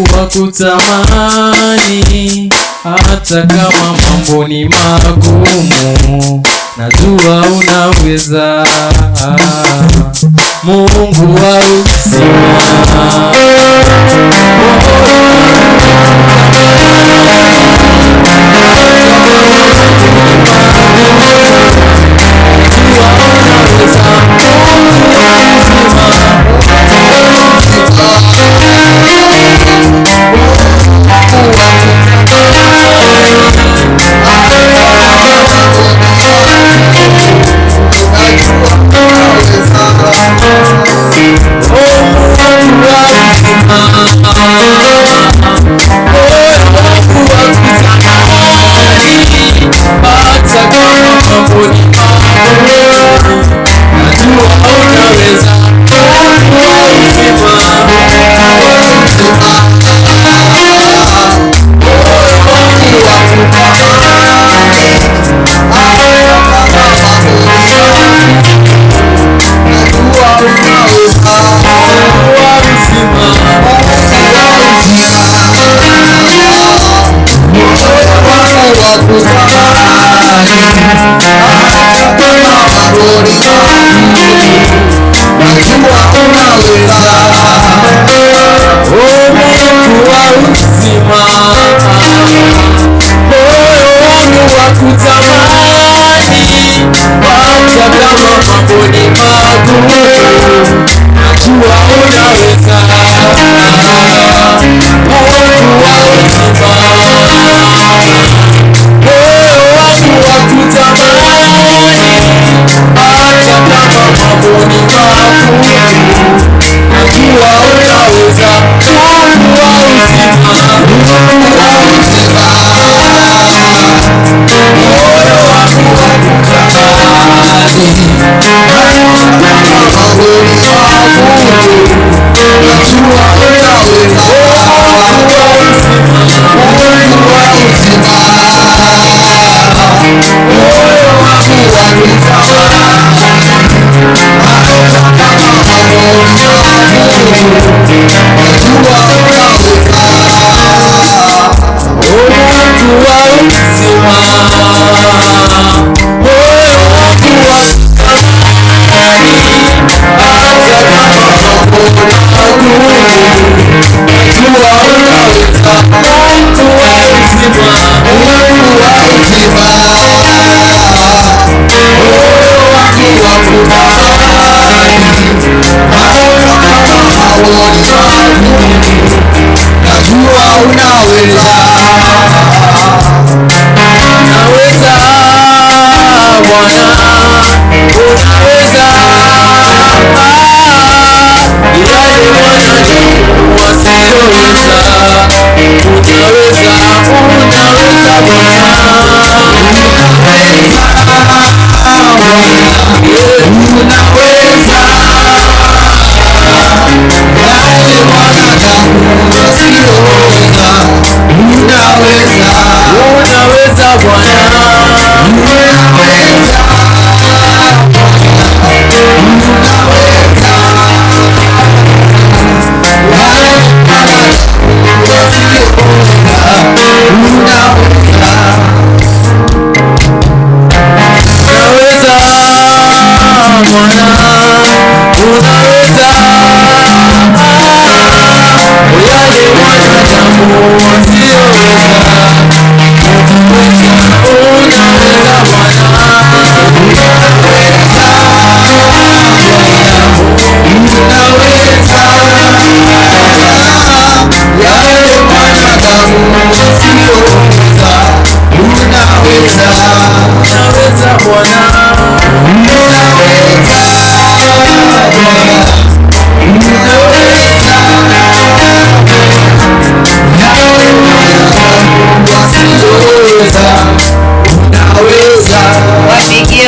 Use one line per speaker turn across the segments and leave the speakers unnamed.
Mungu wakutamani, hata kama mambo ni magumu, najua unaweza. Mungu wa uzima,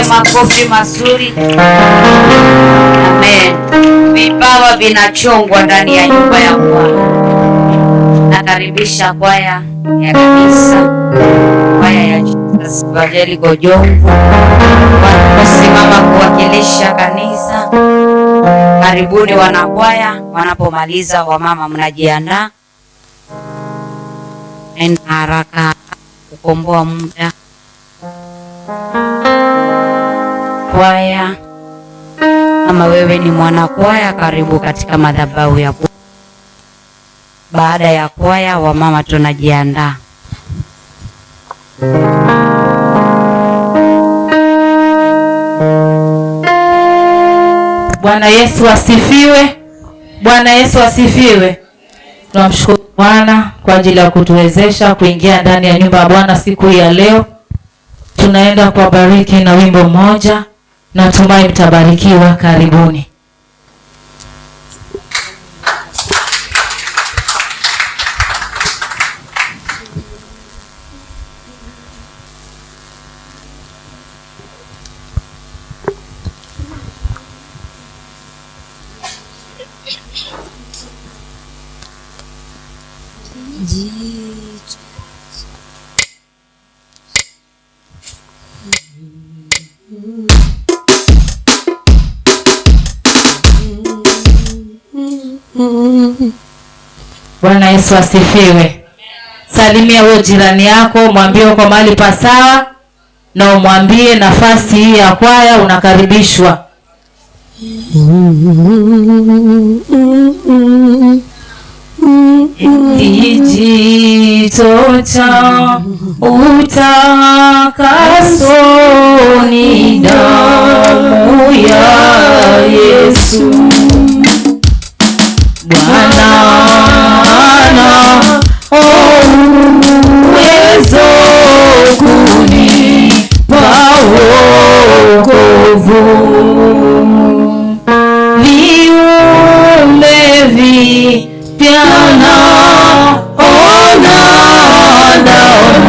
makofi mazuri. Amen. Vipawa vinachongwa ndani ya nyumba ya Bwana. Nakaribisha kwaya ya kanisa, kwaya ya Evangelical Jongo wanaposimama kuwakilisha kanisa. Karibuni wanakwaya, wanapomaliza wamama mnajiandaa enda haraka kukomboa muda. Kwaya, kama wewe ni mwana kwaya, karibu katika madhabahu ya Bwana. Baada ya kwaya, wamama tunajiandaa.
Bwana Yesu asifiwe. Bwana Yesu asifiwe. Tunamshukuru Bwana kwa ajili ya kutuwezesha kuingia ndani ya nyumba ya Bwana siku hii ya leo. Tunaenda kuwabariki na wimbo mmoja. Natumai mtabarikiwa. Karibuni. Bwana Yesu asifiwe. Salimia huyo jirani yako, mwambie uko mahali pasawa, na umwambie nafasi hii ya kwaya unakaribishwa. Kijito cha utakaso ni damu ya Yesu. Bwana uwezo kunipa wokovu. Viumbe vipya naona damu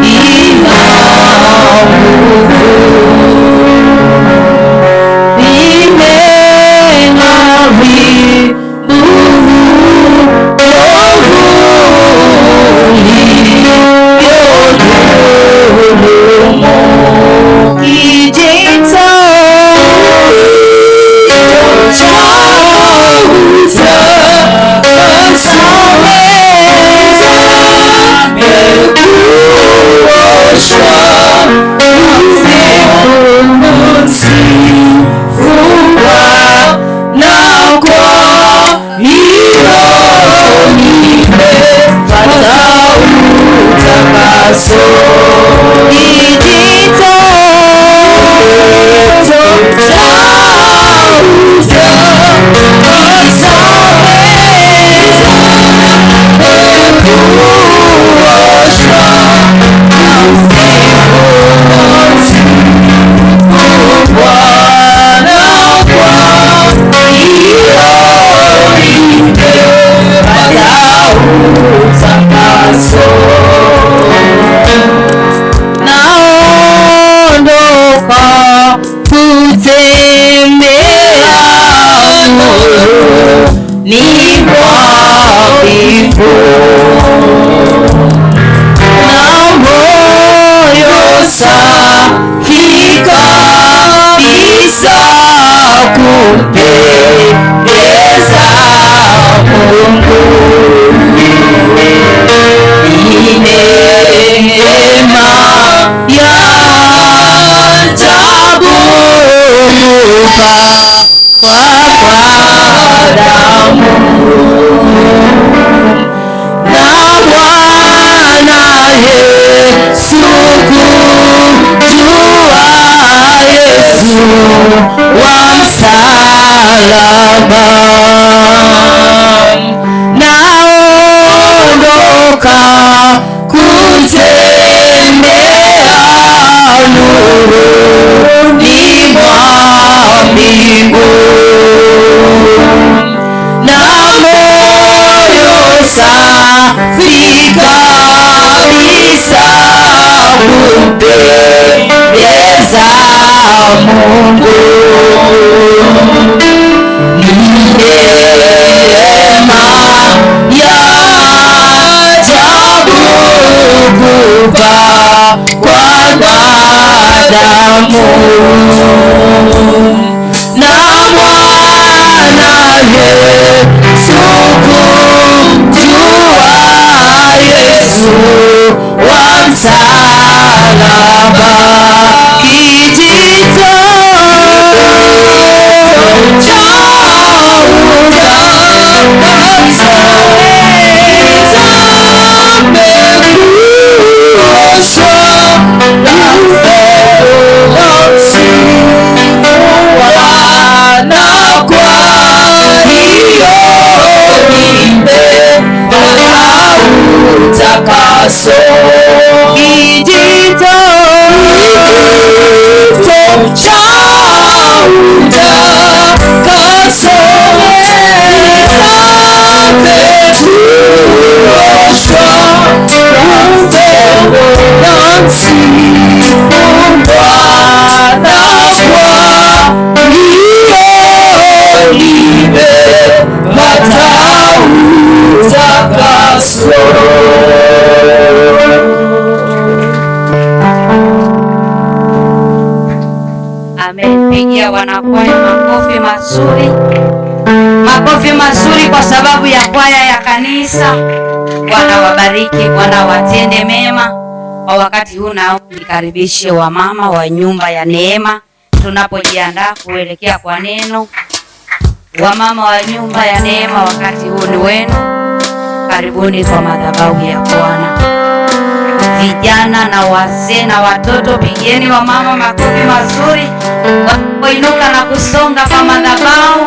ina nguvu. Yesu wa msalaba, kijito cha utakaso so kijito cha utakaso kuoshwa na msifu Bwana kwa hiyo nimepata utakaso.
Pigia wanakwaya makofi mazuri, makofi mazuri kwa sababu ya kwaya ya kanisa. Bwana wabariki, Bwana watende mema. Kwa wakati huu nao nikaribishe wamama wa nyumba ya neema tunapojiandaa kuelekea kwa neno. Wamama wa nyumba ya neema, wakati huu ni wenu. Karibuni kwa madhabahu ya Bwana. Vijana na wazee na watoto, pigieni wamama makofi mazuri wanapoinuka na kusonga kwa madhabahu.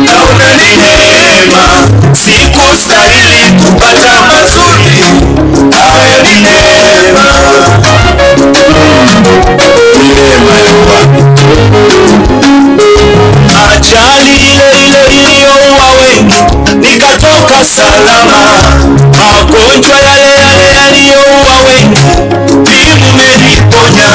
na umenihema, sikustahili kupata mazuri, hayo ni neema. Neema ya Bwana. Ajali ile ile iliyoua wengi tumevuka salama. Magonjwa yale yale yaliyoua wengi mumeniponya.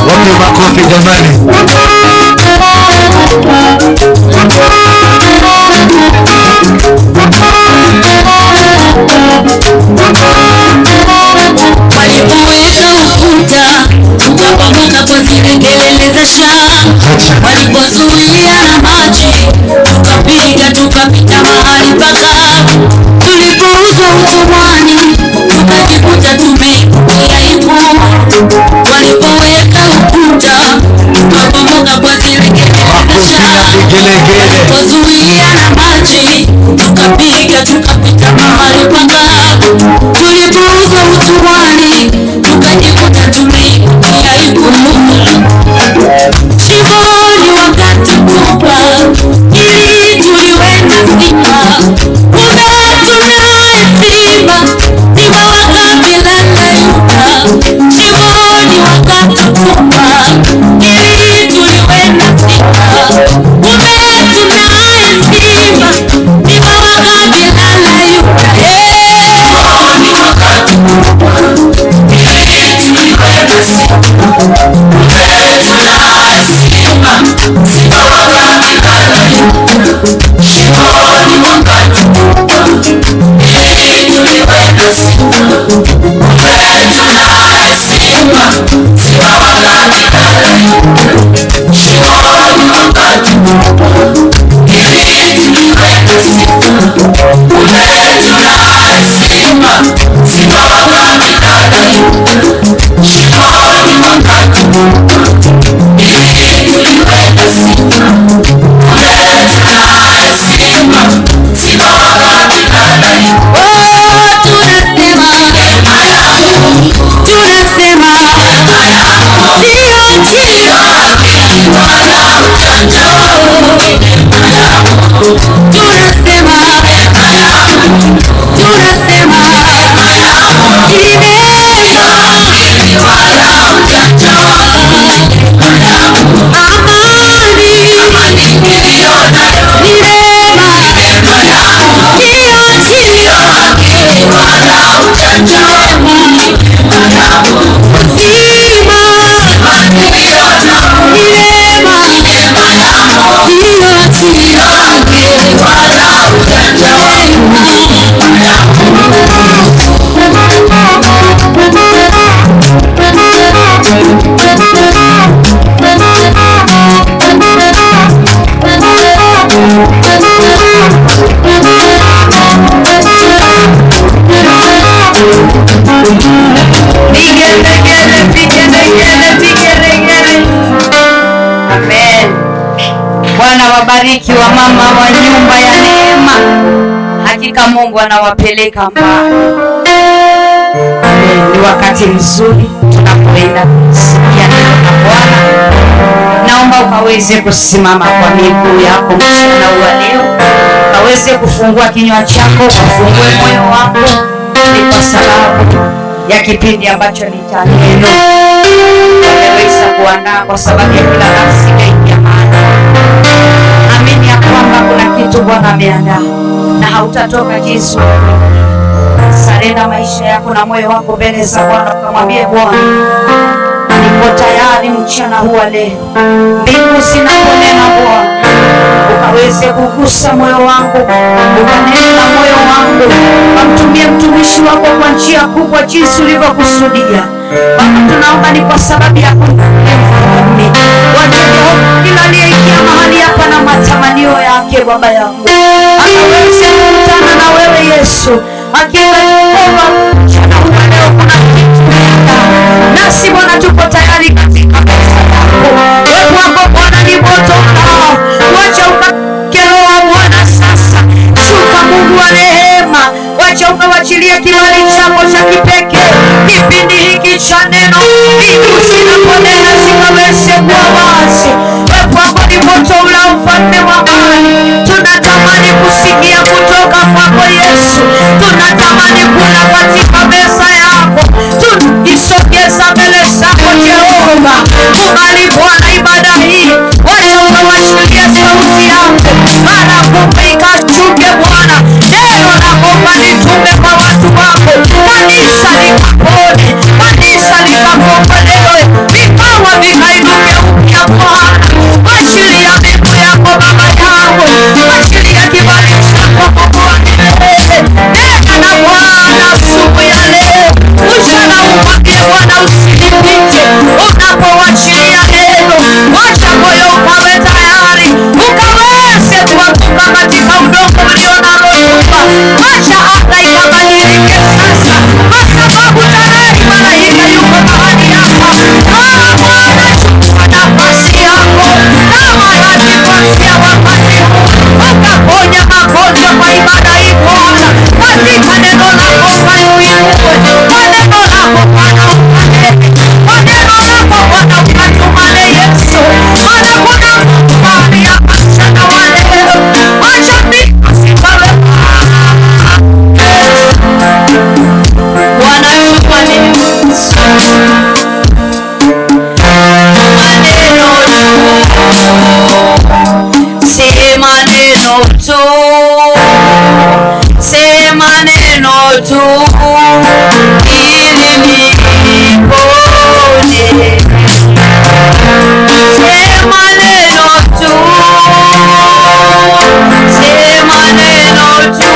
Wapi makofi jamani?
Walipoweka ukuta tukapamoka kwa zile kelele za shangwe, walipozuia na maji tukapiga tukapita mahali pakavu, tulipouzwa utumwani tukajikuta tumeingia ikulu. Walipoweka ukuta tukapamoka kwa zile kelele za shangwe, walipozuia na maji tukapiga tukapita mahali pakavu, tulipouzwa utumwani tukajikuta tumeingia ikulu. Shimoni wakatutupa ili tuliwe na stima, kumbe tunaye simba simba wa kabila la Yuda. Shimoni wakatutupa ili tuliwe na stima, kumbe tunaye simba simba wa kabila la Yuda. Shimoni wakatutupa ili tuliwe na stima,
Bwana wabariki wa mama wa nyumba ya neema. Hakika Mungu anawapeleka mbali. Amen. Ni wakati mzuri tunapoenda kusikia neno la Bwana. Naomba ukaweze kusimama kwa miguu yako mchana wa leo. Ukaweze kufungua kinywa chako, ufungue moyo wako. Ni kwa sababu ya kipindi ambacho ni cha neno. Wameweza kuandaa kwa sababu ya kila nafsi kaingia mahali. Amini ya kwamba kuna kitu Bwana ameandaa na hautatoka jinsi ulivyo. Sarenda maisha yako na moyo wako mbele za Bwana, ukamwambie Bwana, niko tayari mchana huu leo. Mbingu zinaponena Bwana, ukaweze kugusa moyo wangu, ukanene na moyo wangu, kamtumie mtumishi wako kwa njia kubwa jinsi ulivyokusudia. Baba, tunaomba ni kwa sababu ya Mfalme kila aliyeingia mahali hapa na matamanio yake, Baba yangu, akaweze kukutana na wewe Yesu. Hakika Jehova, leo kuna kitu nasi Bwana, tuko tayari katika meza yako. Wewe wako Bwana ni moto unao, wacha ukakeroa Bwana sasa. Shuka Mungu wa rehema, wacha ukawachilia kibali chako cha kipekee kipindi hiki cha neno, ili usinaponena zikaweze kuwa wazi. Wewe wako ni moto unao, mfalme wa amani. Tunatamani kusikia kutoka kwako Yesu, tunatamani kula katika meza yako, tunajisogeza mbele zako Jehova. Kubali Bwana ibada hii, wacha ukawachilia sauti yako, mara kumbe ikashuke Bwana, neno lako kalitume kwa watu wako, kanisa likapone, kanisa likakombolewe, vipawa vikainuke upya Bwana. Wachilia miguu yako Baba yangu, wachilia kibali chako Bwana. Nena na Bwana asubuhi ya leo, mchana umwambie Bwana usinipite. Unapowachilia neno, wacha moyo ukawe tayari, ukaweze kuanguka katika udongo ulio na rutuba. Wacha anga ikabadilike sasa, kwa sababu tayari malaika yuko mahali hapa. Bwana, chukua nafasi yako kama alivyoanzia wakati huu, ukaponya magonjwa kwa ibada hii Bwana, katika neno lako ukainuliwe, kwa neno lako Bwana ukanene, kwa neno lako Bwana ukatumane Yesu. Maana kuna Mungu mahali hapa mchana wa leo, wacha mbingu zikawe Bwana, tuma neno sema neno tu, sema neno tu, ili nipone. Sema neno tu, sema neno tu,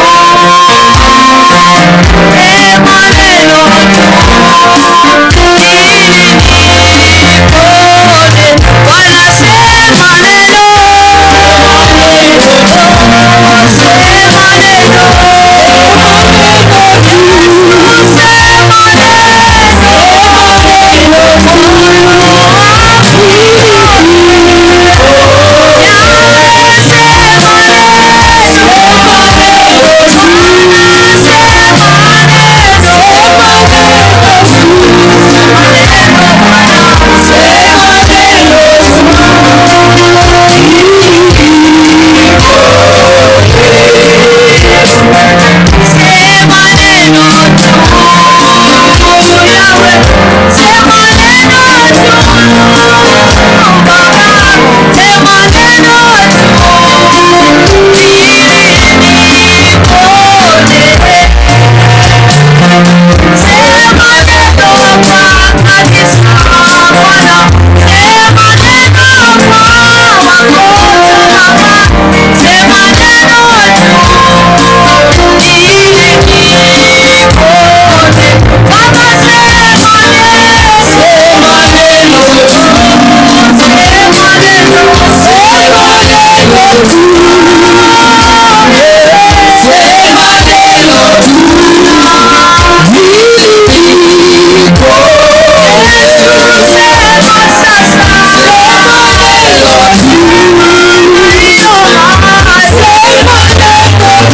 sema neno tu, ili nipone. Bwana, sema neno,
Sema neno,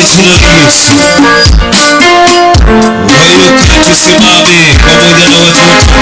jina la Yesu. Wewe tusimame pamoja na watoto.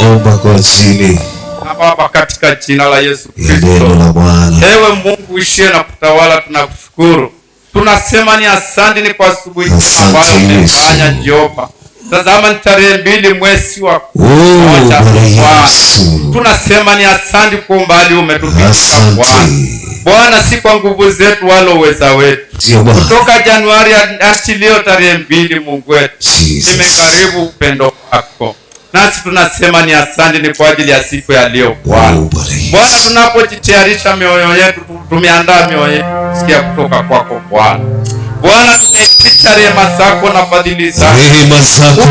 Omba kwa ajili
Baba katika jina la Yesu
Kristo. Neno la Bwana.
Ewe Mungu uishie na kutawala, tunakushukuru. Tunasema ni asante ni kwa asubuhi ambayo umefanya Jehova. Tazama ni tarehe 2 mwezi wa moja. Tunasema ni asante kwa umbali umetufikisha Bwana. Bwana, si kwa nguvu zetu wala uweza wetu. Kutoka Januari hadi leo tarehe 2, Mungu wetu, nimekaribu upendo wako. Nasi tunasema ni asante ni kwa ajili ya siku ya leo Bwana. Bwana, tunapojitayarisha mioyo yetu, tumeandaa mioyo yetu kusikia kutoka kwako Bwana. Bwana, tunaita rehema zako na fadhili zako.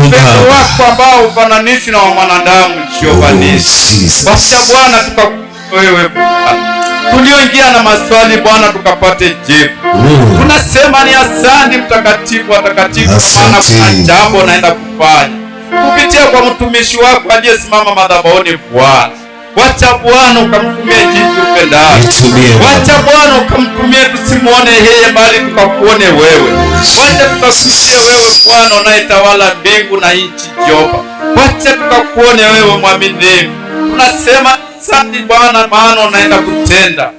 Upendo wako ambao ufananishi na wa mwanadamu Jehova nisi. Pamoja Bwana tukakupa wewe Bwana. Tulioingia na maswali Bwana tukapate jibu. Tunasema ni asante mtakatifu wa takatifu, maana kuna jambo naenda kufanya kupitia kwa mtumishi wako aliyesimama madhabahuni Bwana. Wacha Bwana ukamtumie jinsi upendavyo. Wacha Bwana ukamtumie tusimuone yeye bali tukakuone wewe. Wacha tukakusikia wewe Bwana unayetawala mbingu na nchi Jehova. Wacha tukakuone wewe mwaminifu. Tunasema asante Bwana, maana unaenda kutenda.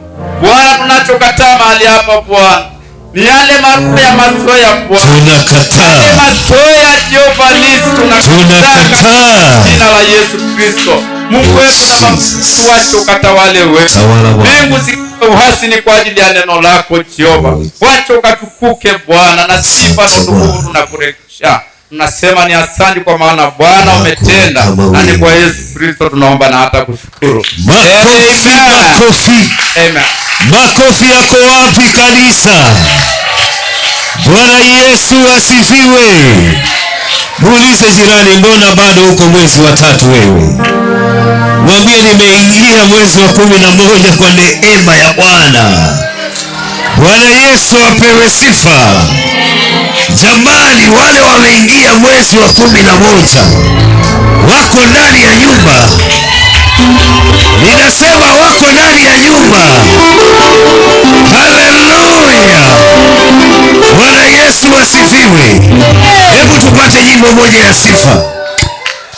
Bwana, tunachokataa mahali hapa Bwana ni yale mambo ya mazoea Bwana. Tunakataa mazoea Jehova nisi, tunakataa jina la Yesu Kristo. Mungu wetu na mafuta wacho ukatawale wewe. Mbingu zikawe uhasi ni kwa ajili ya neno lako Jehova. Wacho ukatukuke Bwana, na sifa na utukufu tunakurekisha. Tunasema ni asante kwa maana Bwana umetenda, na ni kwa Yesu Kristo tunaomba na hata kushukuru.
Makofi.
Amen.
Makofi yako wapi kanisa? Bwana Yesu asifiwe. Muulize jirani, mbona bado uko mwezi wa 3 wewe? Mwambie nimeingia mwezi wa 11 kwa neema ya Bwana. Bwana Yesu apewe sifa. Jamani, wale wameingia mwezi wa 11 wako ndani ya nyumba. Ninasema wako ndani ya nyumba. Haleluya. Bwana Yesu asifiwe. Hebu tupate nyimbo moja ya sifa.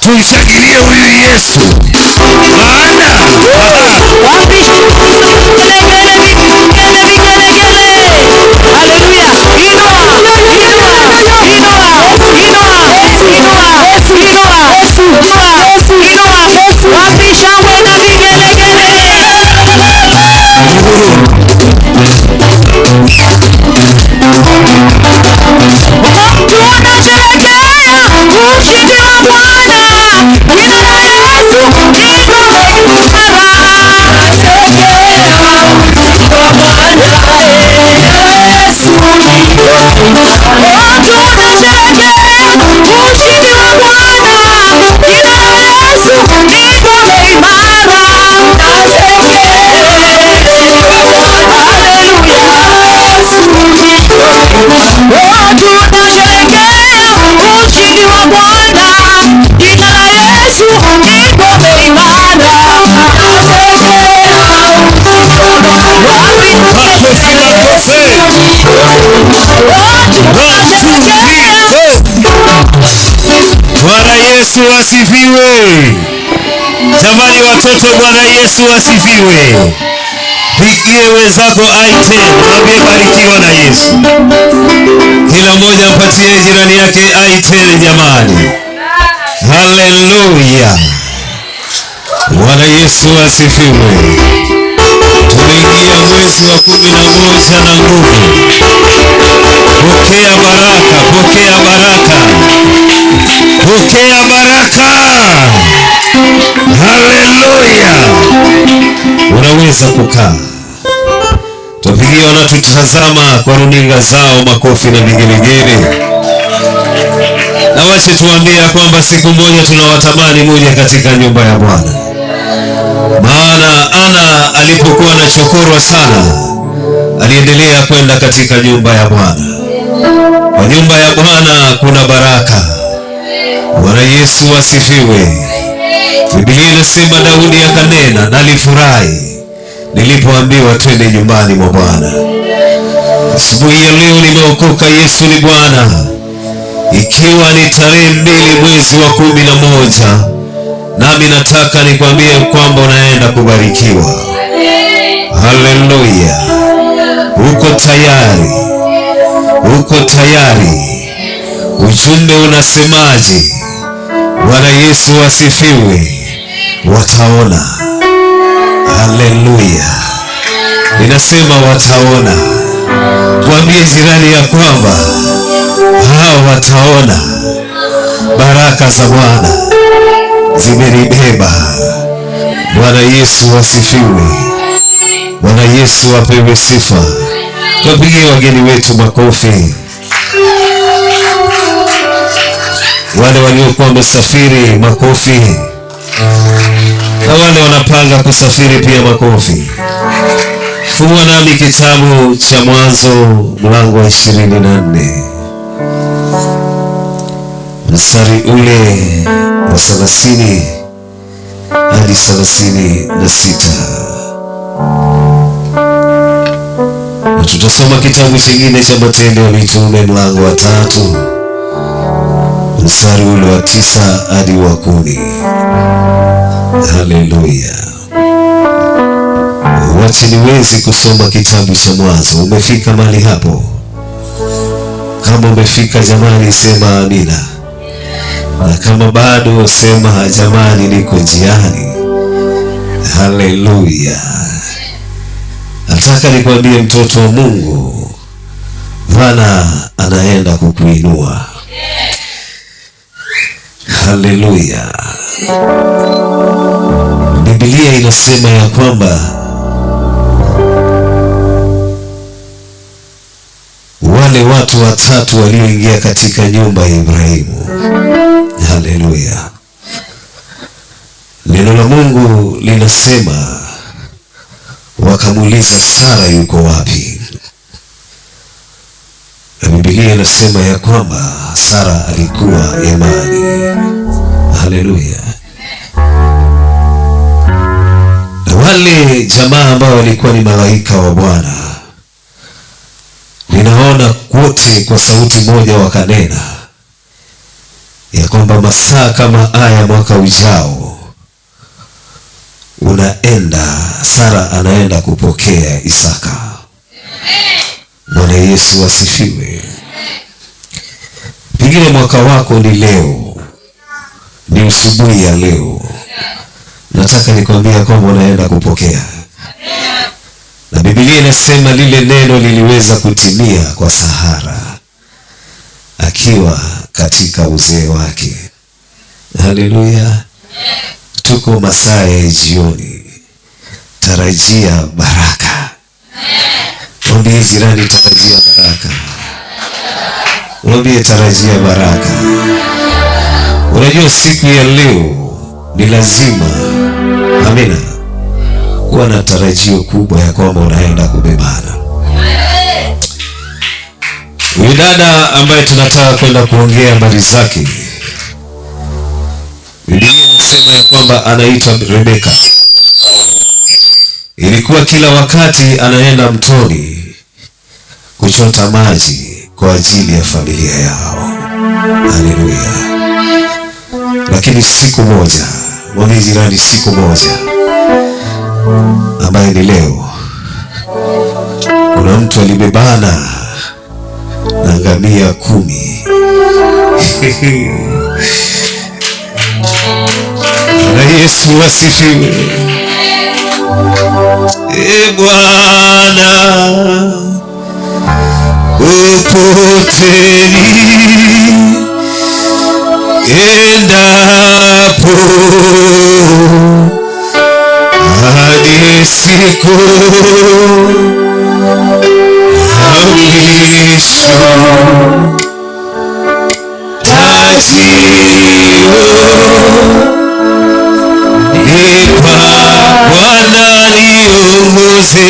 Tumshangilie huyu Yesu. Maana
Bwana
Yesu asifiwe. Jamani watoto, Bwana Yesu asifiwe. Pigie wenzako I10, mwambie barikiwa na Yesu. Kila mmoja apatie jirani yake I10 jamani. Haleluya. Bwana Yesu asifiwe. Tumeingia mwezi wa 11 na nguvu. Pokea baraka, pokea baraka. Pokea baraka. Haleluya. Unaweza kukaa. Tupigie wanatutazama kwa runinga zao makofi na vigelegele. Na wache tuambie kwamba siku moja tunawatamani moja katika nyumba ya Bwana. Maana Ana alipokuwa anachokorwa sana, aliendelea kwenda katika nyumba ya Bwana. Kwa nyumba ya Bwana kuna baraka. Bwana Yesu asifiwe. Biblia inasema Daudi akanena, nalifurahi nilipoambiwa twende nyumbani mwa Bwana. Asubuhi ya leo nimeokoka, Yesu ni Bwana. Ikiwa ni tarehe 2 mwezi wa 11, nami nataka nikwambie kwamba unaenda kubarikiwa. Haleluya. Uko tayari? Uko tayari? Ujumbe unasemaje? Bwana Yesu asifiwe. Wataona. Haleluya. Ninasema wataona. Mwambie jirani ya kwamba hao wataona baraka za Bwana zimenibeba. Bwana Yesu asifiwe. Bwana Yesu apewe sifa. Tupigie wageni wetu makofi. Wale waliokuwa wamesafiri makofi. Na wale wanapanga kusafiri pia makofi. Fungua nami kitabu cha Mwanzo mlango wa 24. Mstari ule wa 30 hadi 36. Na tutasoma kitabu kingine cha Matendo ya Mitume mlango wa 3 mstari ule wa 9 hadi wa 10. Haleluya. Wacha niwezi kusoma kitabu cha Mwanzo. Umefika mahali hapo? Kama umefika jamani, sema amina. Na kama bado, sema jamani, niko njiani. Haleluya. Nataka nikwambie mtoto wa Mungu, Bwana anaenda kukuinua. Haleluya. Biblia inasema ya kwamba wale watu watatu walioingia katika nyumba ya Ibrahimu. Haleluya. Neno la Mungu linasema wakamuuliza Sara yuko wapi? Na Biblia inasema ya kwamba Sara alikuwa imani. Haleluya. Na wale jamaa ambao walikuwa ni malaika wa Bwana, ninaona wote kwa sauti moja wakanena ya kwamba masaa kama haya mwaka ujao Sara anaenda kupokea Isaka. Bwana Yesu asifiwe. Pengine mwaka wako ni leo, ni asubuhi ya leo. Nataka nikwambia kwamba unaenda kupokea. Na Biblia inasema lile neno liliweza kutimia kwa Sara akiwa katika uzee wake. Haleluya. Tuko masaa ya jioni. Tarajia baraka. Mwambie jirani, tarajia baraka. Mwambie tarajia baraka. Unajua siku ya leo ni lazima, amina, kuwa na tarajio kubwa ya kwamba unaenda kubebana. Huyu dada ambaye tunataka kwenda kuongea habari zake, Biblia inasema ya kwamba anaitwa Rebeka. Ilikuwa kila wakati anaenda mtoni kuchota maji kwa ajili ya familia yao. Haleluya. Lakini lakini siku moja, mwambie jirani, siku moja ambaye ni leo, kuna mtu alibebana na ngamia 10. Na Yesu asifiwe. Bwana, upoteni endapo hadi siku ya mwisho, Bwana niongoze,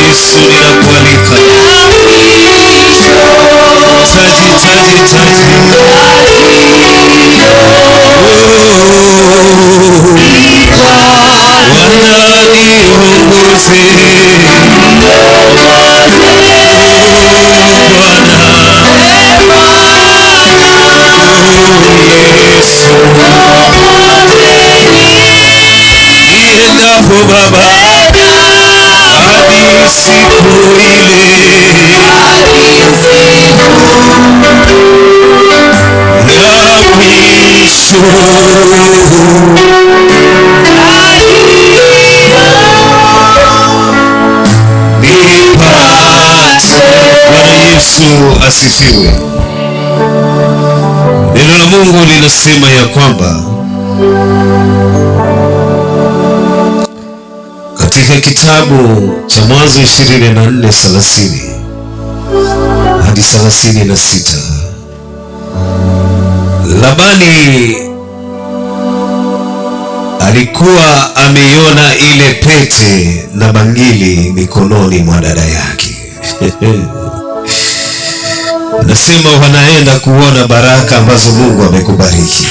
Yesu ninakualika, taji endapo Baba hadi siku ile ya mwisho, Bwana Yesu asifiwe. Neno la Mungu linasema ya kwamba katika kitabu cha Mwanzo 24:30 hadi 36, Labani alikuwa ameiona ile pete na bangili mikononi mwa dada yake. Nasema wanaenda kuona baraka ambazo Mungu amekubariki.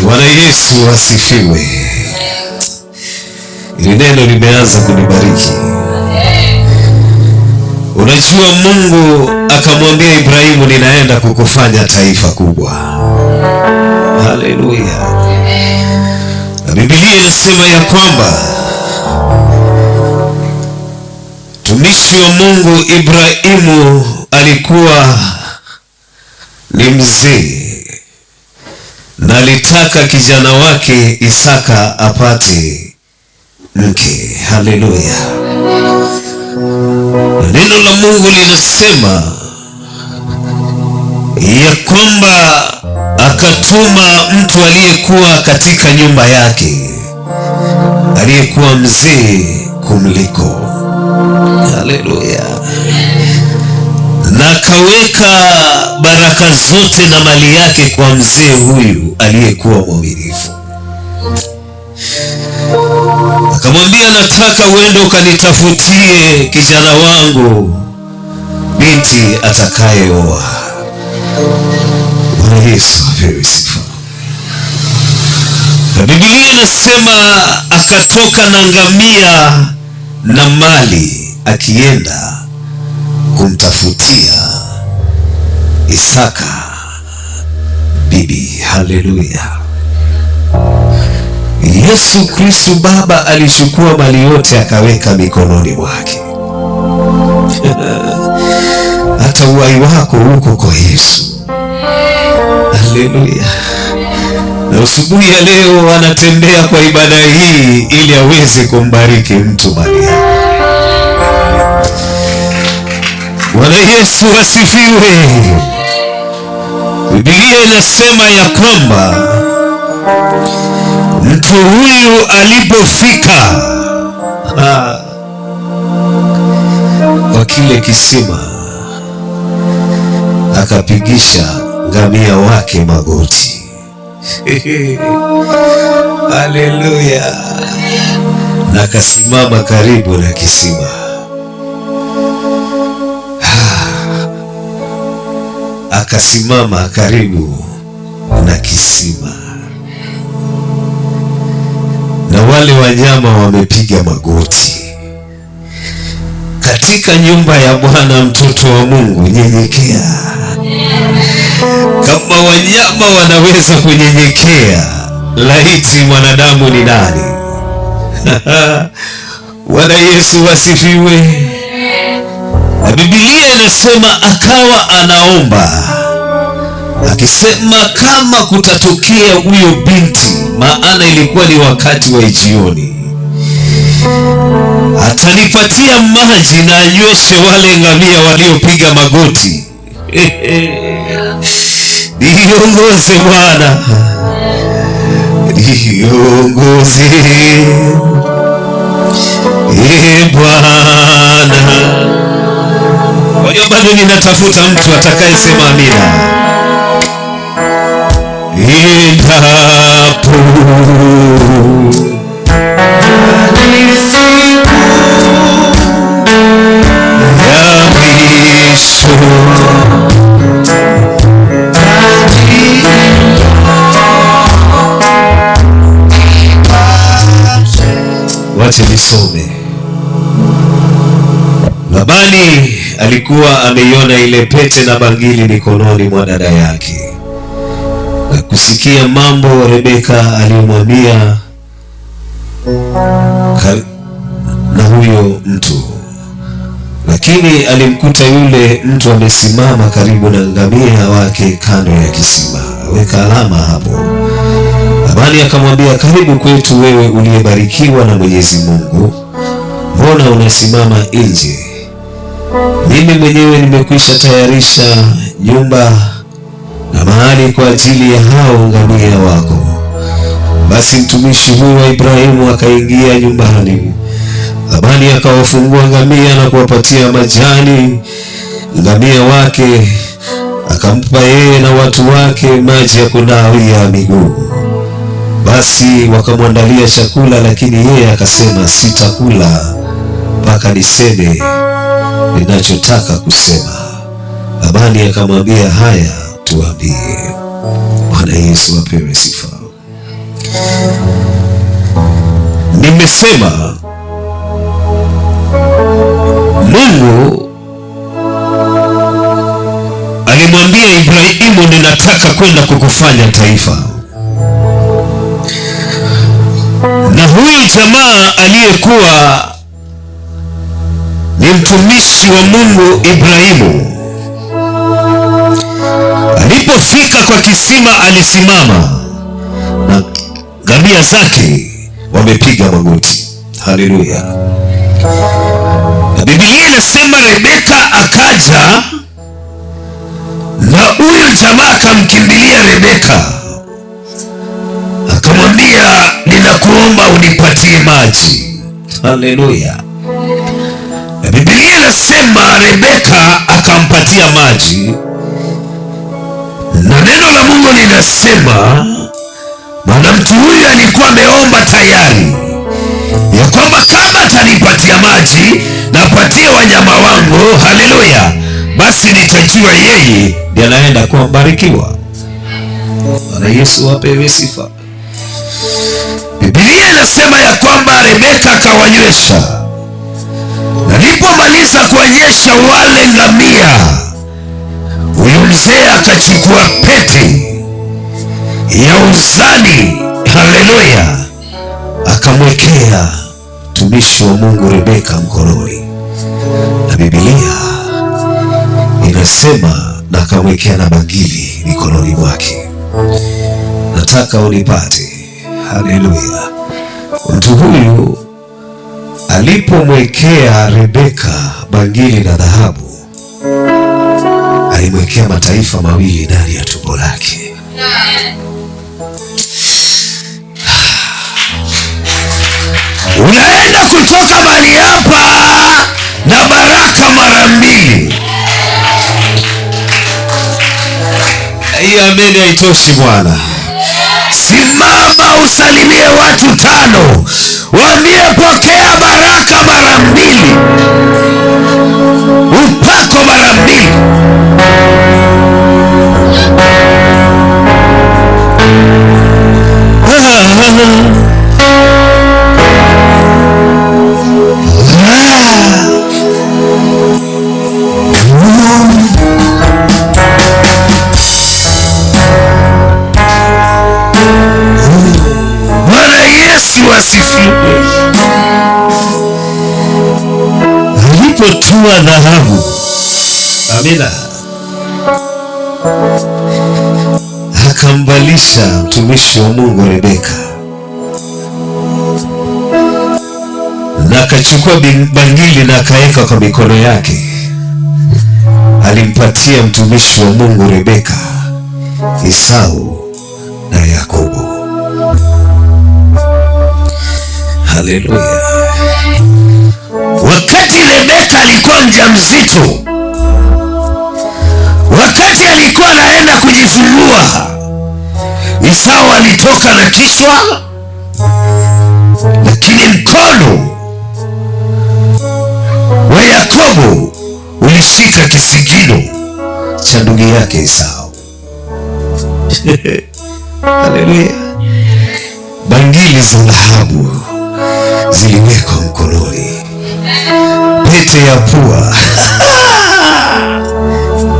Bwana Yesu asifiwe. Ile neno limeanza kunibariki. Unajua, Mungu akamwambia Ibrahimu, ninaenda kukufanya taifa kubwa. Haleluya. Na Biblia inasema ya kwamba mtumishi wa Mungu Ibrahimu alikuwa ni mzee na alitaka kijana wake Isaka apate mke. Haleluya. Neno la Mungu linasema ya kwamba akatuma mtu aliyekuwa katika nyumba yake, aliyekuwa mzee kumliko. Haleluya. Na akaweka baraka zote na mali yake kwa mzee huyu aliyekuwa mwaminifu. Akamwambia, nataka uende ukanitafutie kijana wangu binti atakayeoa. Bwana Yesu apewe sifa. Na Biblia inasema akatoka na ngamia na mali akienda kumtafutia Isaka bibi. Haleluya. Yesu Kristo Baba alichukua mali yote akaweka mikononi mwake. Hata uhai wako uko kwa Yesu. Haleluya. Na asubuhi ya leo anatembea kwa ibada hii ili aweze kumbariki mtu mali yake. Bwana Yesu asifiwe. Biblia inasema ya kwamba mtu huyu alipofika kwa kile kisima, akapigisha ngamia wake magoti. Haleluya. Na akasimama karibu na kisima. akasimama karibu na kisima, na wale wanyama wamepiga magoti. Katika nyumba ya Bwana, mtoto wa Mungu, nyenyekea. Kama wanyama wanaweza kunyenyekea, laiti mwanadamu ni nani? Bwana Yesu asifiwe. Na Biblia inasema akawa anaomba akisema, kama kutatokea huyo binti, maana ilikuwa ni wakati wa jioni, atanipatia maji na anyweshe wale ngamia waliopiga magoti. Niongoze Bwana, niongoze Bwana. Kwa hiyo bado ninatafuta mtu atakayesema amina. Endapo ya mwisho, wacha nisome. Labani alikuwa ameiona ile pete na bangili mikononi mwa dada yake, na kusikia mambo Rebeka aliyomwambia na huyo mtu. Lakini alimkuta yule mtu amesimama karibu na ngamia wake kando ya kisima. Weka alama hapo. Labani akamwambia, karibu kwetu wewe uliyebarikiwa na Mwenyezi Mungu, mbona unasimama nje? Mimi mwenyewe nimekwisha tayarisha nyumba na mahali kwa ajili ya hao ngamia wako. Basi mtumishi huyu wa Ibrahimu akaingia nyumbani. Labani akawafungua ngamia na kuwapatia majani ngamia wake, akampa yeye na watu wake maji ya kunawia miguu. Basi wakamwandalia chakula, lakini yeye akasema, sitakula mpaka niseme ninachotaka kusema. Labani akamwambia, haya, tuambie. Bwana Yesu apewe sifa. Nimesema Mungu alimwambia Ibrahimu, ninataka kwenda kukufanya taifa. Na huyu jamaa aliyekuwa ni mtumishi wa Mungu Ibrahimu, alipofika kwa kisima alisimama na ngamia zake wamepiga magoti. Haleluya. Na Biblia inasema Rebeka akaja na huyo jamaa akamkimbilia Rebeka, akamwambia, ninakuomba unipatie maji. Haleluya. Na Biblia inasema Rebeka akampatia maji, na neno la Mungu linasema mwanamke huyu alikuwa ameomba tayari ya kwamba kama atanipatia maji na patia wanyama wangu, haleluya, basi nitajua yeye ndiye anaenda kubarikiwa. Bwana Yesu apewe sifa. Biblia inasema ya kwamba Rebeka akawanywesha, na alipomaliza kuonyesha wale ngamia, huyo mzee akachukua pete ya uzani, haleluya, akamwekea mtumishi wa Mungu Rebeka mkononi. Na Biblia inasema na akamwekea na bangili mikononi mwake. Nataka unipate. Haleluya. Mtu huyu alipomwekea Rebeka bangili na dhahabu, alimwekea mataifa mawili ndani ya tumbo lake. Unaenda kutoka mahali hapa na baraka mara mbili. Hiyo ameni haitoshi Bwana. Simama usalimie watu 5, waambie pokea baraka mara mbili, upako mara mbili. akachukua dhahabu, amina, akamvalisha mtumishi wa Mungu Rebeka, na akachukua bangili na akaweka kwa mikono yake. Alimpatia mtumishi wa Mungu Rebeka Esau na Yakobo. Haleluya. Wakati Rebeka alikuwa mjamzito, wakati alikuwa anaenda kujifungua, Esau alitoka na kichwa, lakini mkono wa Yakobo ulishika kisigino cha ndugu yake Esau. Haleluya. Bangili za dhahabu ziliwekwa mkononi, pete ya pua.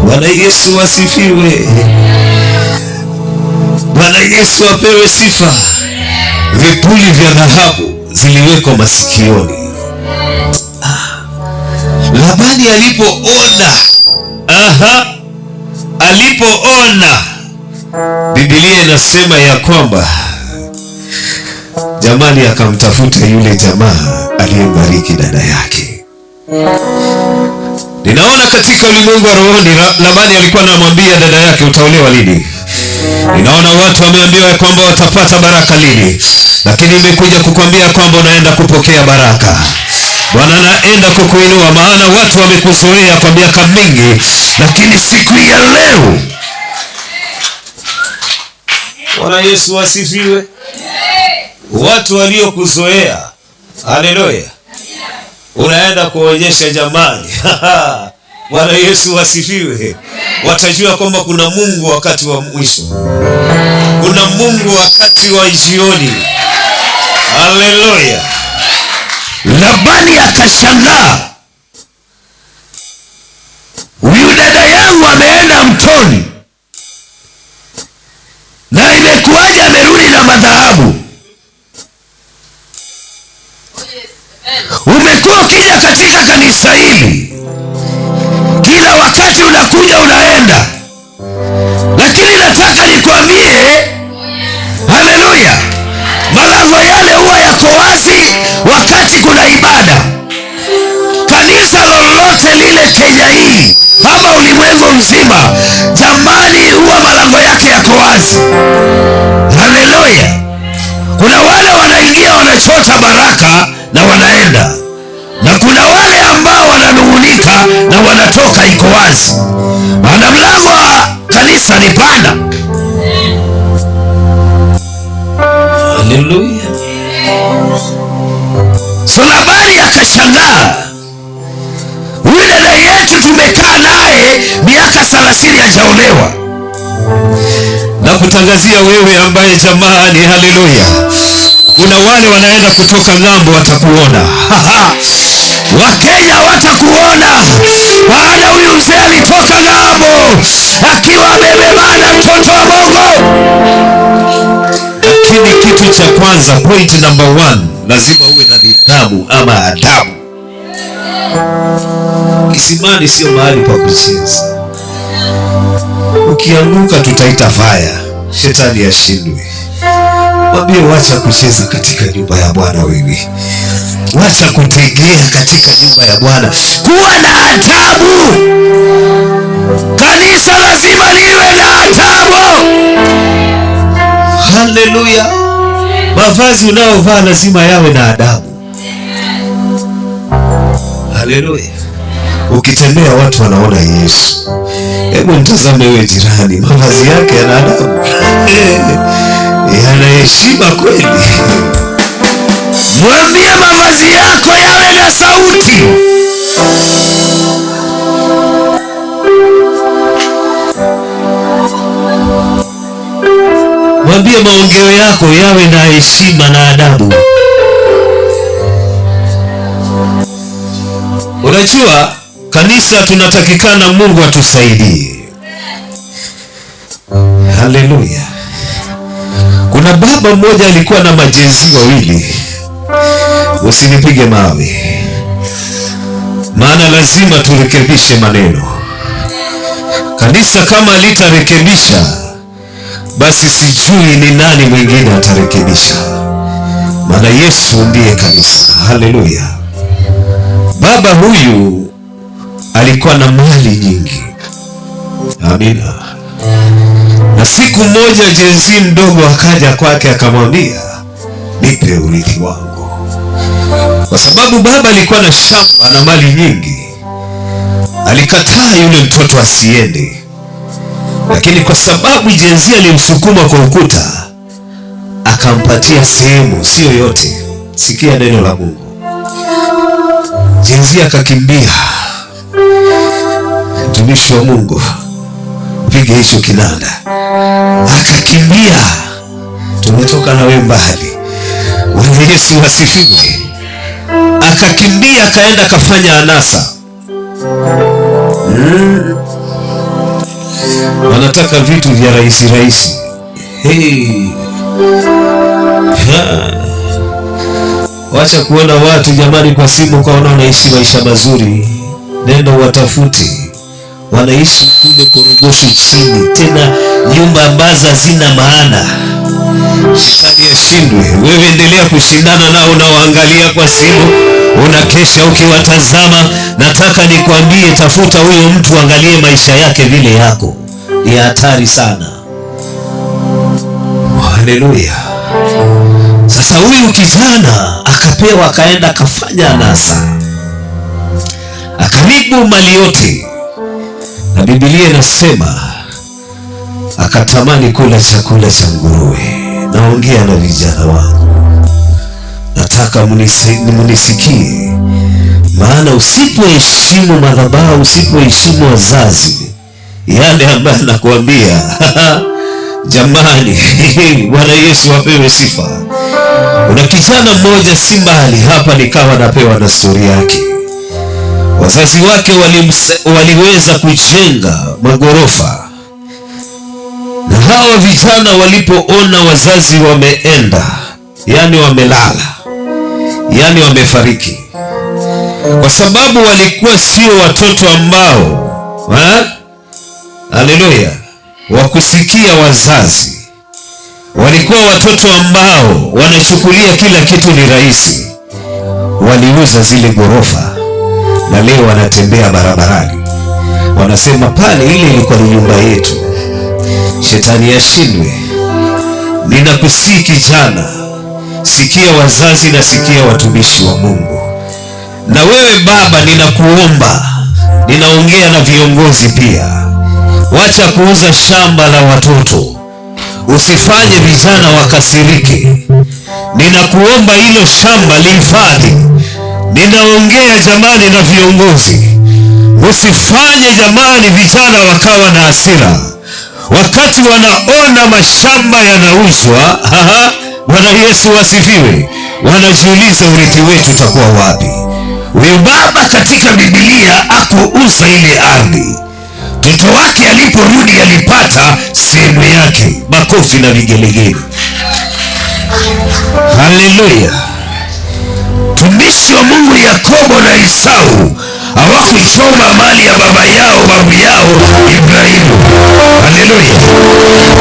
Bwana Yesu asifiwe. Bwana Yesu apewe sifa. Vipuli vya dhahabu ziliwekwa masikioni. Labani alipoona, Biblia inasema ya kwamba jamani, akamtafuta yule jamaa aliyembariki dada yake. Ninaona katika ulimwengu wa rohoni, Labani alikuwa anamwambia dada yake, utaolewa lini? Ninaona watu wameambiwa ya kwamba watapata baraka lini, lakini nimekuja kukwambia kwamba unaenda kupokea baraka. Bwana anaenda kukuinua, maana watu wamekuzoea kwa miaka mingi, lakini siku ya leo, Bwana Yesu asifiwe, watu waliokuzoea, haleluya, unaenda kuonyesha jamani. Bwana Yesu asifiwe. Watajua kwamba kuna Mungu wakati wa mwisho, kuna Mungu wakati wa jioni. Haleluya. Labani akashangaa, huyu dada yangu ameenda mtoni, na imekuwaje amerudi na madhahabu? Umekuwa ukija katika kanisa hili, kila wakati unakuja unaenda, lakini nataka nikwambie, haleluya, malango yale huwa yako wazi wakati kuna ibada. Kanisa lolote lile Kenya hii ama ulimwengu mzima, jamani, huwa malango yake yako wazi. Haleluya. Kuna wale wanaingia wanachota baraka na wanaenda, na kuna wale ambao wananung'unika na wanatoka, iko wazi, maana mlango wa kanisa ni pana. Haleluya. So Labani akashangaa, huyu dada yetu tumekaa naye miaka 30 hajaolewa. Na kutangazia wewe ambaye jamani, haleluya, kuna wale wanaenda kutoka ng'ambo watakuona. Wakenya watakuona, maana huyu mzee alitoka ng'ambo akiwa amebebana mtoto wa Mungu. Lakini kitu cha kwanza, point number 1, lazima uwe na nidhamu ama adabu. Kisimani sio mahali pa kucheza. Ukianguka tutaita fire, shetani ashindwe. Mwambie wacha kucheza katika nyumba ya Bwana wewe. Wacha kutegea katika nyumba ya Bwana. Kuwa na adabu. Kanisa lazima liwe na adabu. Haleluya. Mavazi unaovaa lazima yawe na adabu. Haleluya. Ukitembea watu wanaona Yesu. Hebu mtazame wewe jirani, mavazi yake yana adabu. Yana heshima kweli. Mwambie mavazi yako yawe na sauti. Mwambie maongeo yako yawe na heshima na adabu. Unajua kanisa tunatakikana Mungu atusaidie. Haleluya. Kuna baba mmoja alikuwa na majenzi wawili. Usinipige mawe. maana lazima turekebishe maneno. Kanisa kama litarekebisha, basi sijui ni nani mwingine atarekebisha, maana Yesu ndiye kanisa. Haleluya. Baba huyu alikuwa na mali nyingi. Amina. Na siku moja jenzi mdogo akaja kwake akamwambia, nipe urithi wangu. Kwa sababu baba alikuwa na shamba na mali nyingi, alikataa yule mtoto asiende. Lakini kwa sababu jenzi alimsukuma kwa ukuta, akampatia sehemu, sio yote. Sikia neno la Mungu. Jenzi akakimbia. Mtumishi wa Mungu, piga hicho kinanda. Akakimbia. Tumetoka na wewe mbali. Bwana Yesu asifiwe. Akakimbia akaenda kafanya anasa. Wanataka vitu vya rahisi rahisi. Hey. Wacha kuona watu jamani kwa simu kaona wanaishi maisha mazuri. Nenda watafute. Wanaishi kule Korogosho chini, tena nyumba ambazo hazina maana. Shetani ashindwe. Wewe endelea kushindana nao unaoangalia kwa simu, unakesha ukiwatazama. Nataka nikwambie, tafuta huyo mtu, angalie maisha yake vile yako. Ni hatari sana. Haleluya. Sasa huyu kijana akapewa, akaenda akafanya anasa, akaribu mali yote, na Biblia inasema akatamani kula chakula cha nguruwe. Naongea na vijana wangu, nataka munisikie, maana usipoheshimu madhabahu, usipoheshimu wazazi, yale ambayo nakuambia jamani, Bwana Yesu apewe sifa. Kuna kijana mmoja si mbali hapa, nikawa napewa na story yake. Wazazi wake waliweza kujenga magorofa, na hawa vijana walipoona wazazi wameenda, yani wamelala, yani wamefariki, kwa sababu walikuwa sio watoto ambao haleluya, wakusikia wazazi. Walikuwa watoto ambao wanachukulia kila kitu ni rahisi. Waliuza zile gorofa na leo wanatembea barabarani, wanasema pale ile ilikuwa ni nyumba yetu. Shetani ashindwe. Ninakusihi kijana, sikia wazazi na sikia watumishi wa Mungu. Na wewe baba, ninakuomba, ninaongea na viongozi pia, wacha kuuza shamba la watoto. Usifanye vijana wakasirike. Ninakuomba hilo shamba lihifadhi. Ninaongea jamani na viongozi, usifanye jamani vijana wakawa na hasira wakati wanaona mashamba yanauzwa. Bwana Yesu asifiwe. Wanajiuliza urithi wetu utakuwa wapi? Huyu baba katika Biblia akuuza ile ardhi. Mtoto wake aliporudi alipata sehemu yake. Makofi na vigelegele. Haleluya. Tumishi wa Mungu Yakobo na Esau hawakuchoma mali ya baba yao, babu yao Ibrahimu. Haleluya.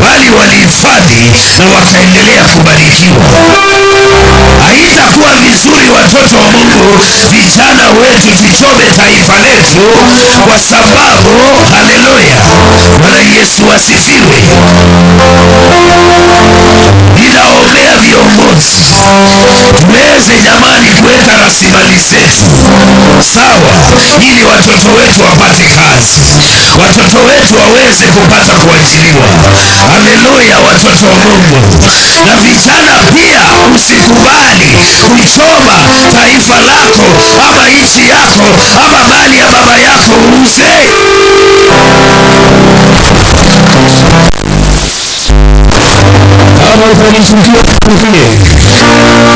Bali walihifadhi na wakaendelea kubarikiwa. Haitakuwa vizuri watoto wa Mungu, vijana wetu tuchome taifa letu kwa sababu, haleluya, Bwana Yesu asifiwe. Ninaombea viongozi tuweze jamani kuweka rasilimali zetu sawa, ili watoto wetu wapate kazi, watoto wetu waweze kupata kuajiriwa. Haleluya, watoto wa Mungu. Na vijana pia, usikubali kuchoma taifa lako ama nchi yako ama mali ya baba yako uuze.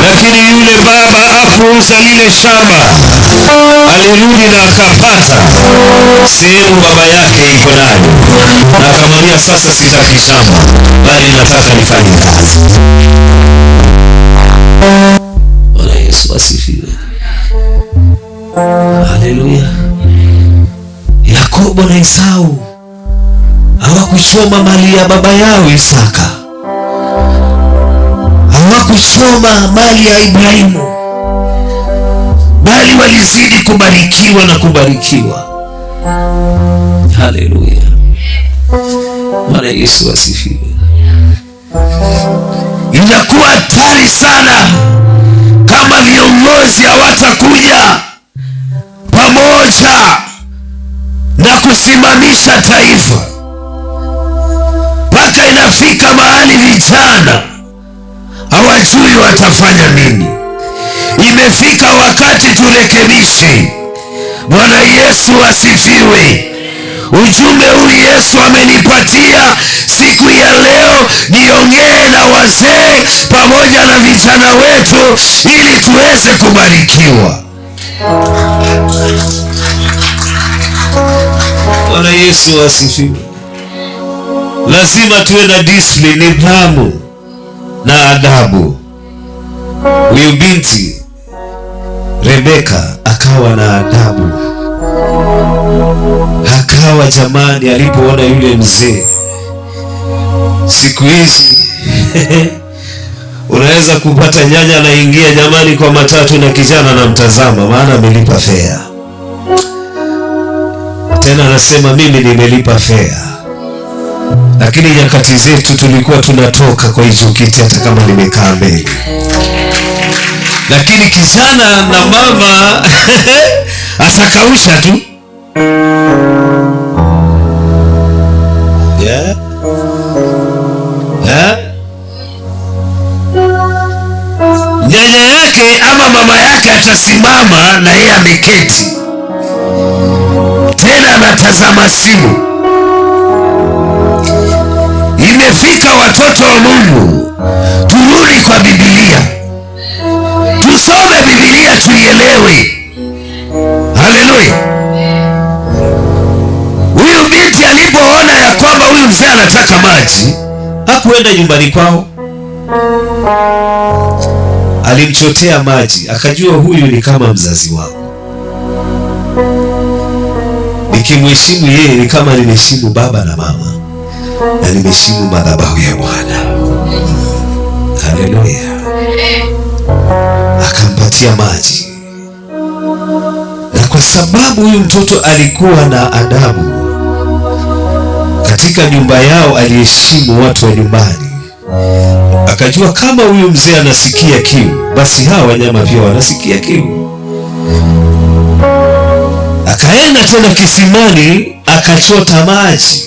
Lakini yule baba hakuuza lile shamba, alirudi na akapata sehemu baba yake iko nayo, na akamwambia sasa sitaki shamba, bali nataka nifanye kazi. Bwana Yesu asifiwe. Haleluya. Yakobo na Esau hawakuchoma mali ya baba yao Isaka, hawakuchoma mali ya Ibrahimu, bali walizidi kubarikiwa na kubarikiwa. Haleluya. Bwana Yesu asifiwe. Inakuwa hatari sana kama viongozi hawatakuja pamoja na kusimamisha taifa, mpaka inafika mahali vijana hawajui watafanya nini. Imefika wakati turekebishe. Bwana Yesu asifiwe. Ujumbe huu Yesu amenipatia siku ya leo, niongee na wazee pamoja na vijana wetu ili tuweze kubarikiwa. Bwana Yesu asifiwe. Lazima tuwe na discipline, nidhamu na adabu. Huyu binti Rebeka akawa na adabu, akawa jamani, alipoona yule mzee. Siku hizi unaweza kupata nyanya anaingia jamani kwa matatu na kijana anamtazama, maana amelipa fare. Tena anasema mimi nimelipa fare. Lakini nyakati zetu tulikuwa tunatoka kwa hicho kiti hata kama nimekaa mbele. Lakini kijana na mama atakausha tu. Yeah. Yeah. Nyanya yake ama mama yake atasimama na yeye ameketi, tena anatazama simu. Imefika watoto wa Mungu, turudi kwa Biblia, tusome Biblia tuielewe. Haleluya. Huyu binti alipoona ya kwamba huyu mzee anataka maji, hakuenda nyumbani kwao, alimchotea maji. Akajua huyu ni kama mzazi wangu, nikimheshimu yeye ni kama nimeheshimu baba na mama, na nimeheshimu madhabahu ya Bwana. Haleluya. Akampatia maji, na kwa sababu huyu mtoto alikuwa na adabu katika nyumba yao, aliheshimu watu wa nyumbani, akajua kama huyu mzee anasikia kiu, basi hawa wanyama pia wanasikia kiu. Akaenda tena kisimani akachota maji.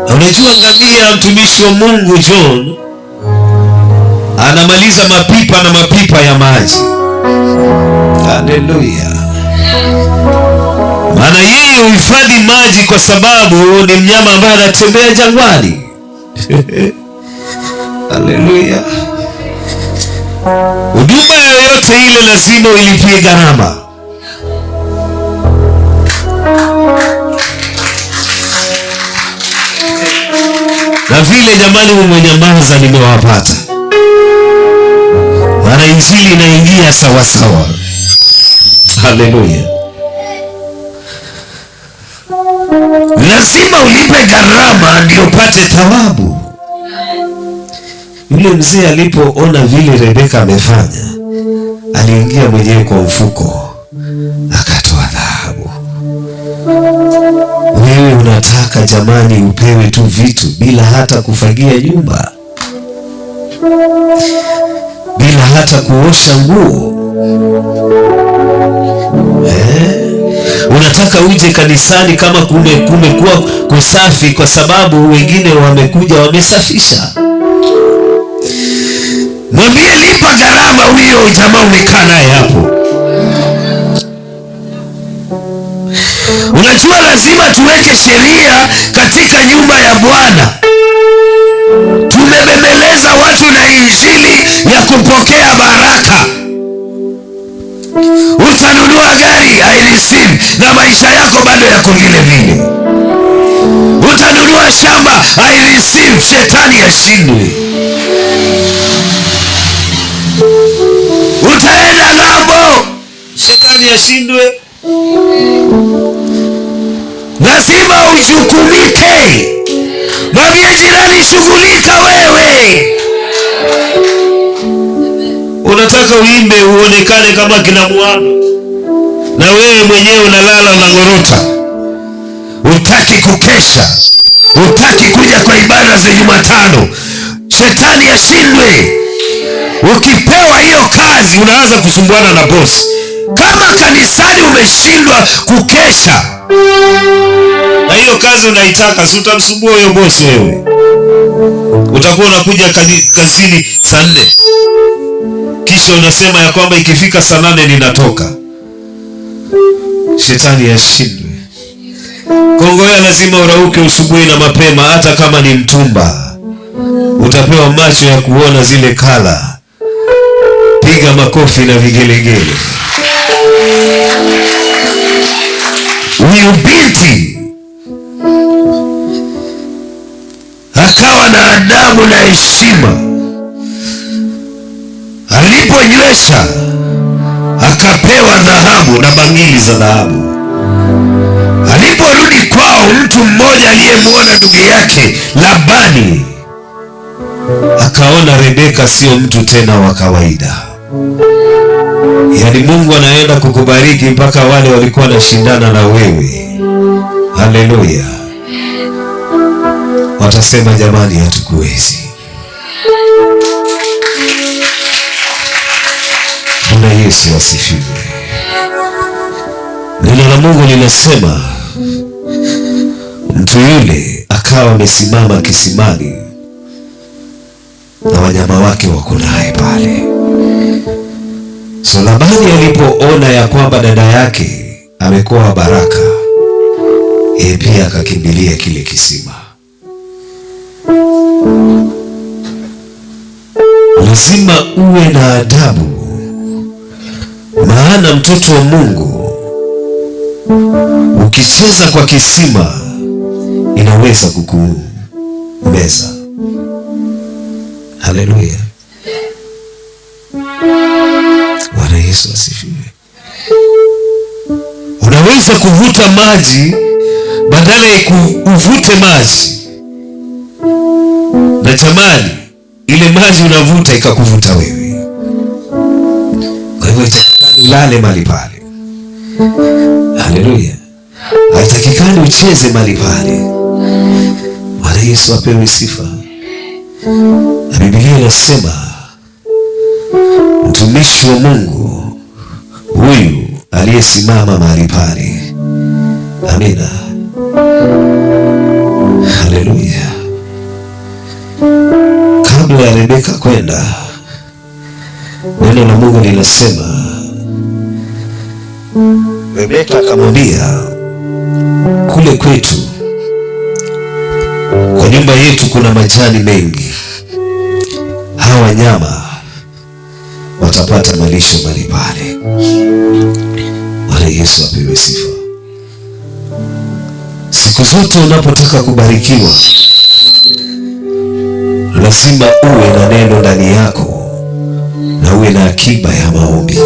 Na unajua ngamia, mtumishi wa Mungu John anamaliza mapipa na mapipa ya maji. Haleluya. Maana yeye huhifadhi maji kwa sababu ni mnyama ambaye anatembea jangwani. Haleluya. Huduma yoyote ile lazima ilipie gharama. Na vile jamani mmenyamaza nimewapata, maana injili inaingia sawa sawa. Haleluya. Lazima ulipe gharama ndio upate thawabu. Yule mzee alipoona vile Rebeka amefanya, aliingia mwenyewe kwa mfuko akatoa dhahabu. Wewe unataka jamani upewe tu vitu bila hata kufagia nyumba, bila hata kuosha nguo. Unataka uje kanisani kama kumekuwa kusafi kwa sababu wengine wamekuja wamesafisha. Mwambie lipa gharama huyo jamaa umekaa naye hapo. Unajua lazima tuweke sheria katika nyumba ya Bwana. Tumebembeleza watu na injili ya kupokea baraka. Utanunua gari, I receive, na maisha yako bado yako vile vile. Utanunua shamba, I receive, shetani ashindwe. Utaenda ng'ambo, shetani ashindwe. ujukumike. Mwambie jirani, shughulika wewe. Unataka uimbe uonekane kama kina Muhammad, na wewe mwenyewe unalala unang'orota. Hutaki kukesha, hutaki kuja kwa ibada za Jumatano. Shetani ashindwe. Ukipewa hiyo kazi unaanza kusumbuana na bosi. Kama kanisani umeshindwa kukesha na hiyo kazi unaitaka, si utamsumbua huyo bosi wewe. Utakuwa unakuja kazini saa 4, kisha unasema ya kwamba ikifika saa 8 ninatoka. Shetani ashindwe. Kongoya lazima urauke usubuhi na mapema, hata kama ni mtumba. Utapewa macho ya kuona zile kala. Piga makofi na vigelegele. Huyu binti akawa na adabu na heshima. Aliponywesha akapewa dhahabu na bangili za dhahabu. Aliporudi kwao, mtu mmoja aliyemwona ndugu yake Labani akaona Rebeka sio mtu tena wa kawaida. Yaani Mungu anaenda kukubariki mpaka wale walikuwa wanashindana na wewe. Haleluya. Watasema jamani, hatukuwezi. Bwana Yesu asifiwe. Neno la Mungu linasema mtu yule akawa amesimama kisimani na wanyama wake wako naye pale. So Labani alipoona ya kwamba dada yake amekuwa baraka, yeye pia akakimbilia kile kisima. Lazima uwe na adabu, maana mtoto wa Mungu ukicheza kwa kisima inaweza kukumeza. Haleluya. Bwana Yesu asifiwe. Unaweza kuvuta maji badala ya uvute maji, na jamani, ile maji unavuta ikakuvuta wewe. Kwa hivyo haitakikani ulale mahali pale. Haleluya. Haitakikani ucheze mahali pale. Bwana Yesu apewe sifa. Na Biblia inasema mtumishi wa Mungu huyu aliyesimama mahali pale. Amina. Haleluya. Kabla ya Rebeka kwenda, neno la Mungu linasema Rebeka akamwambia, kule kwetu kwa nyumba yetu kuna majani mengi, hawa wanyama watapata malisho mahali pale. Bwana Yesu apewe sifa. Siku zote unapotaka kubarikiwa, lazima uwe na neno ndani yako na uwe na akiba ya maombi.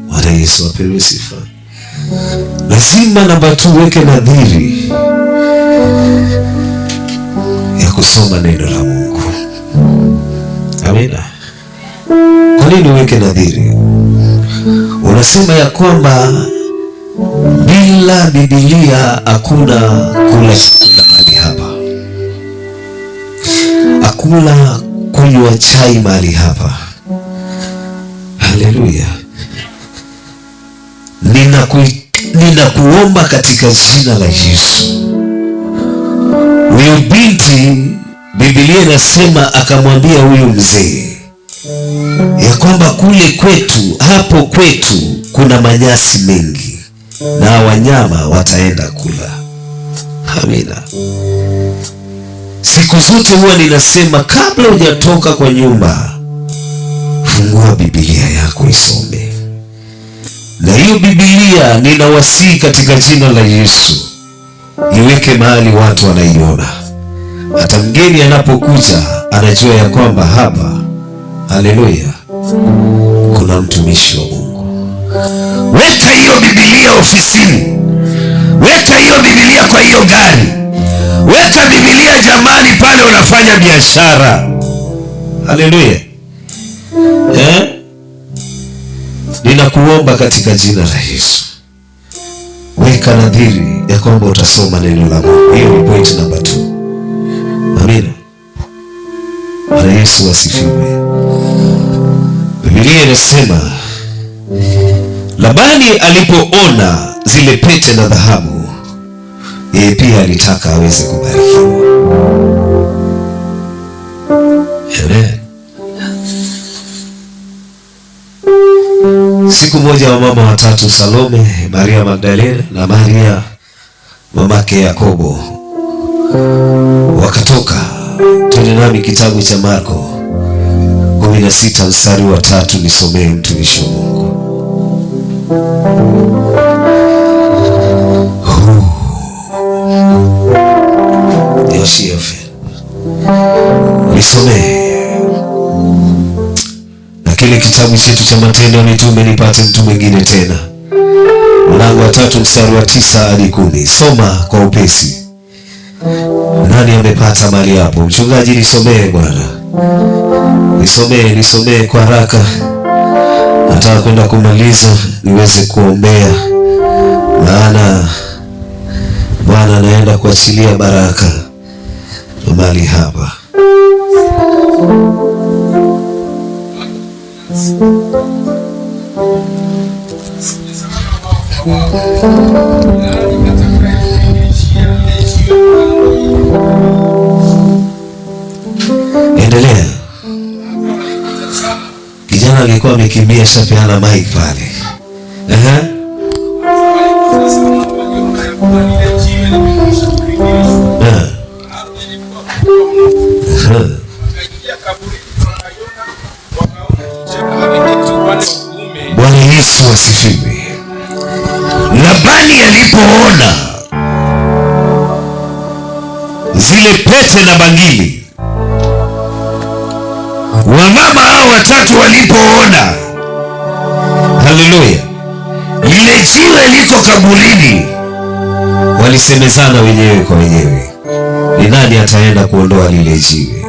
Bwana Yesu apewe sifa. Lazima namba 2 weke nadhiri ya kusoma neno la Mungu. Amina. Kwa nini uweke nadhiri? Unasema ya kwamba bila Biblia hakuna kula chakula mahali hapa, hakuna kunywa chai mahali hapa. Haleluya. Ninakuomba katika jina la Yesu. Huyu binti, Biblia inasema akamwambia huyu mzee ya kwamba kule kwetu, hapo kwetu kuna manyasi mengi na wanyama wataenda kula. Amina. Siku zote huwa ninasema kabla hujatoka kwa nyumba, fungua Biblia yako isome. Na hiyo Biblia ninawasihi katika jina la Yesu, iweke mahali watu wanaiona. Hata mgeni anapokuja anajua ya kwamba hapa, haleluya, kuna mtumishi wa Mungu. Weka hiyo Biblia ofisini. weka hiyo Biblia kwa hiyo gari, weka Biblia jamani pale unafanya biashara. Haleluya. Ninakuomba katika jina la Yesu, weka nadhiri ya kwamba utasoma neno la Mungu. Hiyo ni point number 2. Amina. Bwana Yesu asifiwe. Biblia inasema Labani alipoona zile pete na dhahabu, yeye pia alitaka aweze kubarikiwa. Amen. Siku moja wamama watatu, Salome, Maria Magdalena na Maria mamake Yakobo, wakatoka. Twende nami kitabu cha Marko 16 mstari wa 3, nisomee mtumishi wa Mungu. Nisomee na kile kitabu chetu cha Matendo ya Mitume, nipate mtu mwingine tena, mlango wa 3 mstari wa 9 hadi 10. Soma kwa upesi. Nani amepata mali hapo? Mchungaji, nisomee bwana, nisomee kwa haraka. Nataka kwenda kumaliza niweze kuombea, maana Bwana anaenda kuachilia baraka mali hapa. Endelea. Kijana alikuwa amekimbia shapeana mic pale. Bwana Yesu asifiwe. Labani alipoona zile pete na bangili, wamama hao watatu walipoona, haleluya, lile jiwe liko kaburini, walisemezana wenyewe kwa wenyewe, ni nani ataenda kuondoa lile jiwe?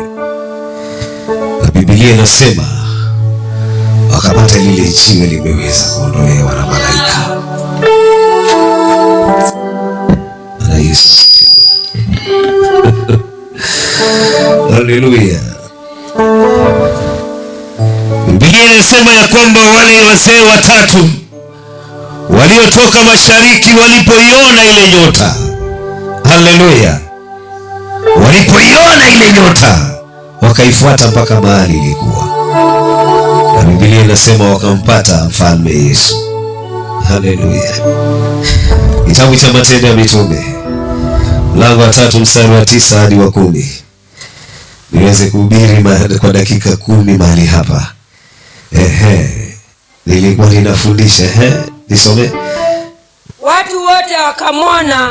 Na Biblia inasema wakapata lile jiwe limeweza kuondolewa na malaika. Na Yesu haleluya. Biblia inasema ya kwamba wale wazee watatu waliotoka mashariki walipoiona ile nyota, haleluya, walipoiona ile nyota wakaifuata mpaka mahali ilikuwa, na Biblia inasema wakampata mfalme Yesu. Haleluya. Kitabu cha Matendo ya Mitume mlango wa 3 mstari wa 9 hadi wa 10. Niweze kuhubiri kwa dakika 10 mahali hapa. Nilikuwa ninafundisha. Nisome.
Watu wote wakamwona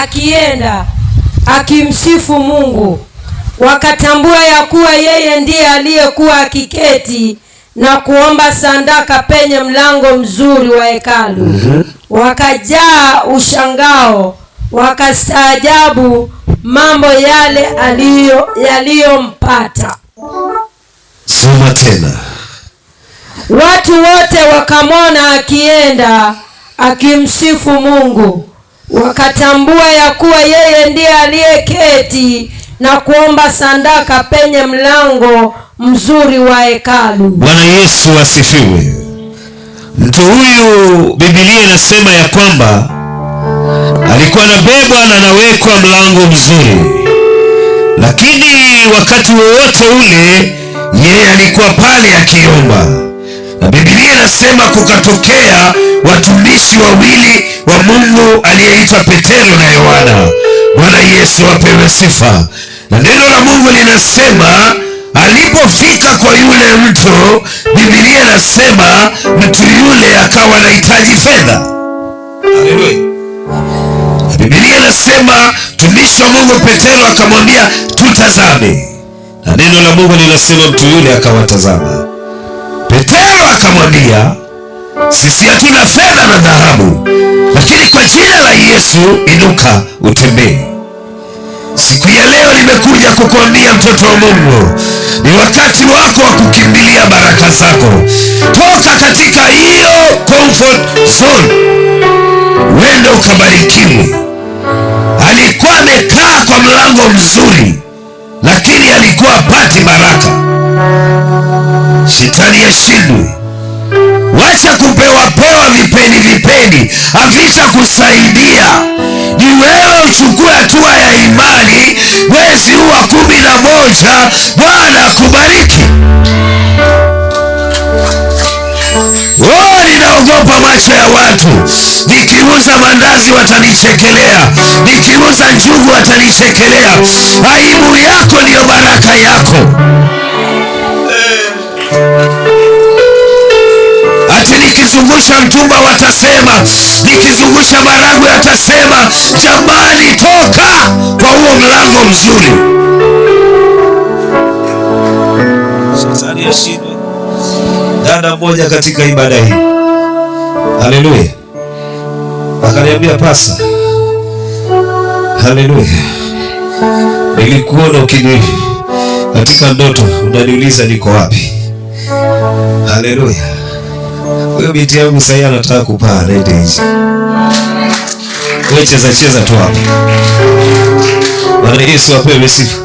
akienda akimsifu Mungu, wakatambua ya kuwa yeye ndiye aliyekuwa akiketi na kuomba sadaka penye mlango mzuri wa hekalu. Wakajaa ushangao, wakastaajabu mambo yale yaliyompata.
Soma tena.
Watu wote wakamwona akienda akimsifu Mungu, wakatambua ya kuwa yeye ndiye aliyeketi na kuomba sadaka penye mlango mzuri wa hekalu.
Bwana Yesu asifiwe. Mtu huyu Biblia inasema ya kwamba alikuwa anabebwa na anawekwa mlango mzuri, lakini wakati wowote ule yeye alikuwa pale akiomba. Na Biblia inasema kukatokea watumishi wawili wa Mungu aliyeitwa Petero na Yohana. Bwana Yesu apewe sifa. Na neno la Mungu linasema alipofika kwa yule mtu, Biblia inasema mtu yule akawa anahitaji fedha. Haleluya. Biblia inasema mtumishi wa Mungu Petero akamwambia tutazame. Na neno la Mungu linasema mtu yule akawatazama. Petero akamwambia, sisi hatuna fedha na dhahabu, lakini kwa jina la Yesu, inuka utembee. Siku ya leo nimekuja kukuambia mtoto wa Mungu, ni wakati wako wa kukimbilia baraka zako. Toka katika hiyo comfort zone, wende ukabarikiwe. Alikuwa amekaa kwa mlango mzuri, lakini alikuwa hapati baraka. Shetani ashindwe. Wacha kupewa vipeni, havita kusaidia. Ni wewe uchukue hatua ya imani. Mwezi huu wa 11 Bwana akubariki. Ninaogopa macho ya watu. Nikiuza mandazi watanichekelea, nikiuza njugu watanichekelea. Aibu yako ndiyo baraka yako. Ati nikizungusha mtumba watasema, nikizungusha maragwe watasema. Jamani, toka kwa huo mlango mzuri. Shetani ashindwe. Dada mmoja katika ibada hii, haleluya, akaniambia, pasa, haleluya, nilikuona ukini katika ndoto unaniuliza niko wapi. Haleluya. Huyo binti yangu sasa anataka kupaa rede hizi. Wewe cheza tu hapo. Bwana Yesu apewe sifa.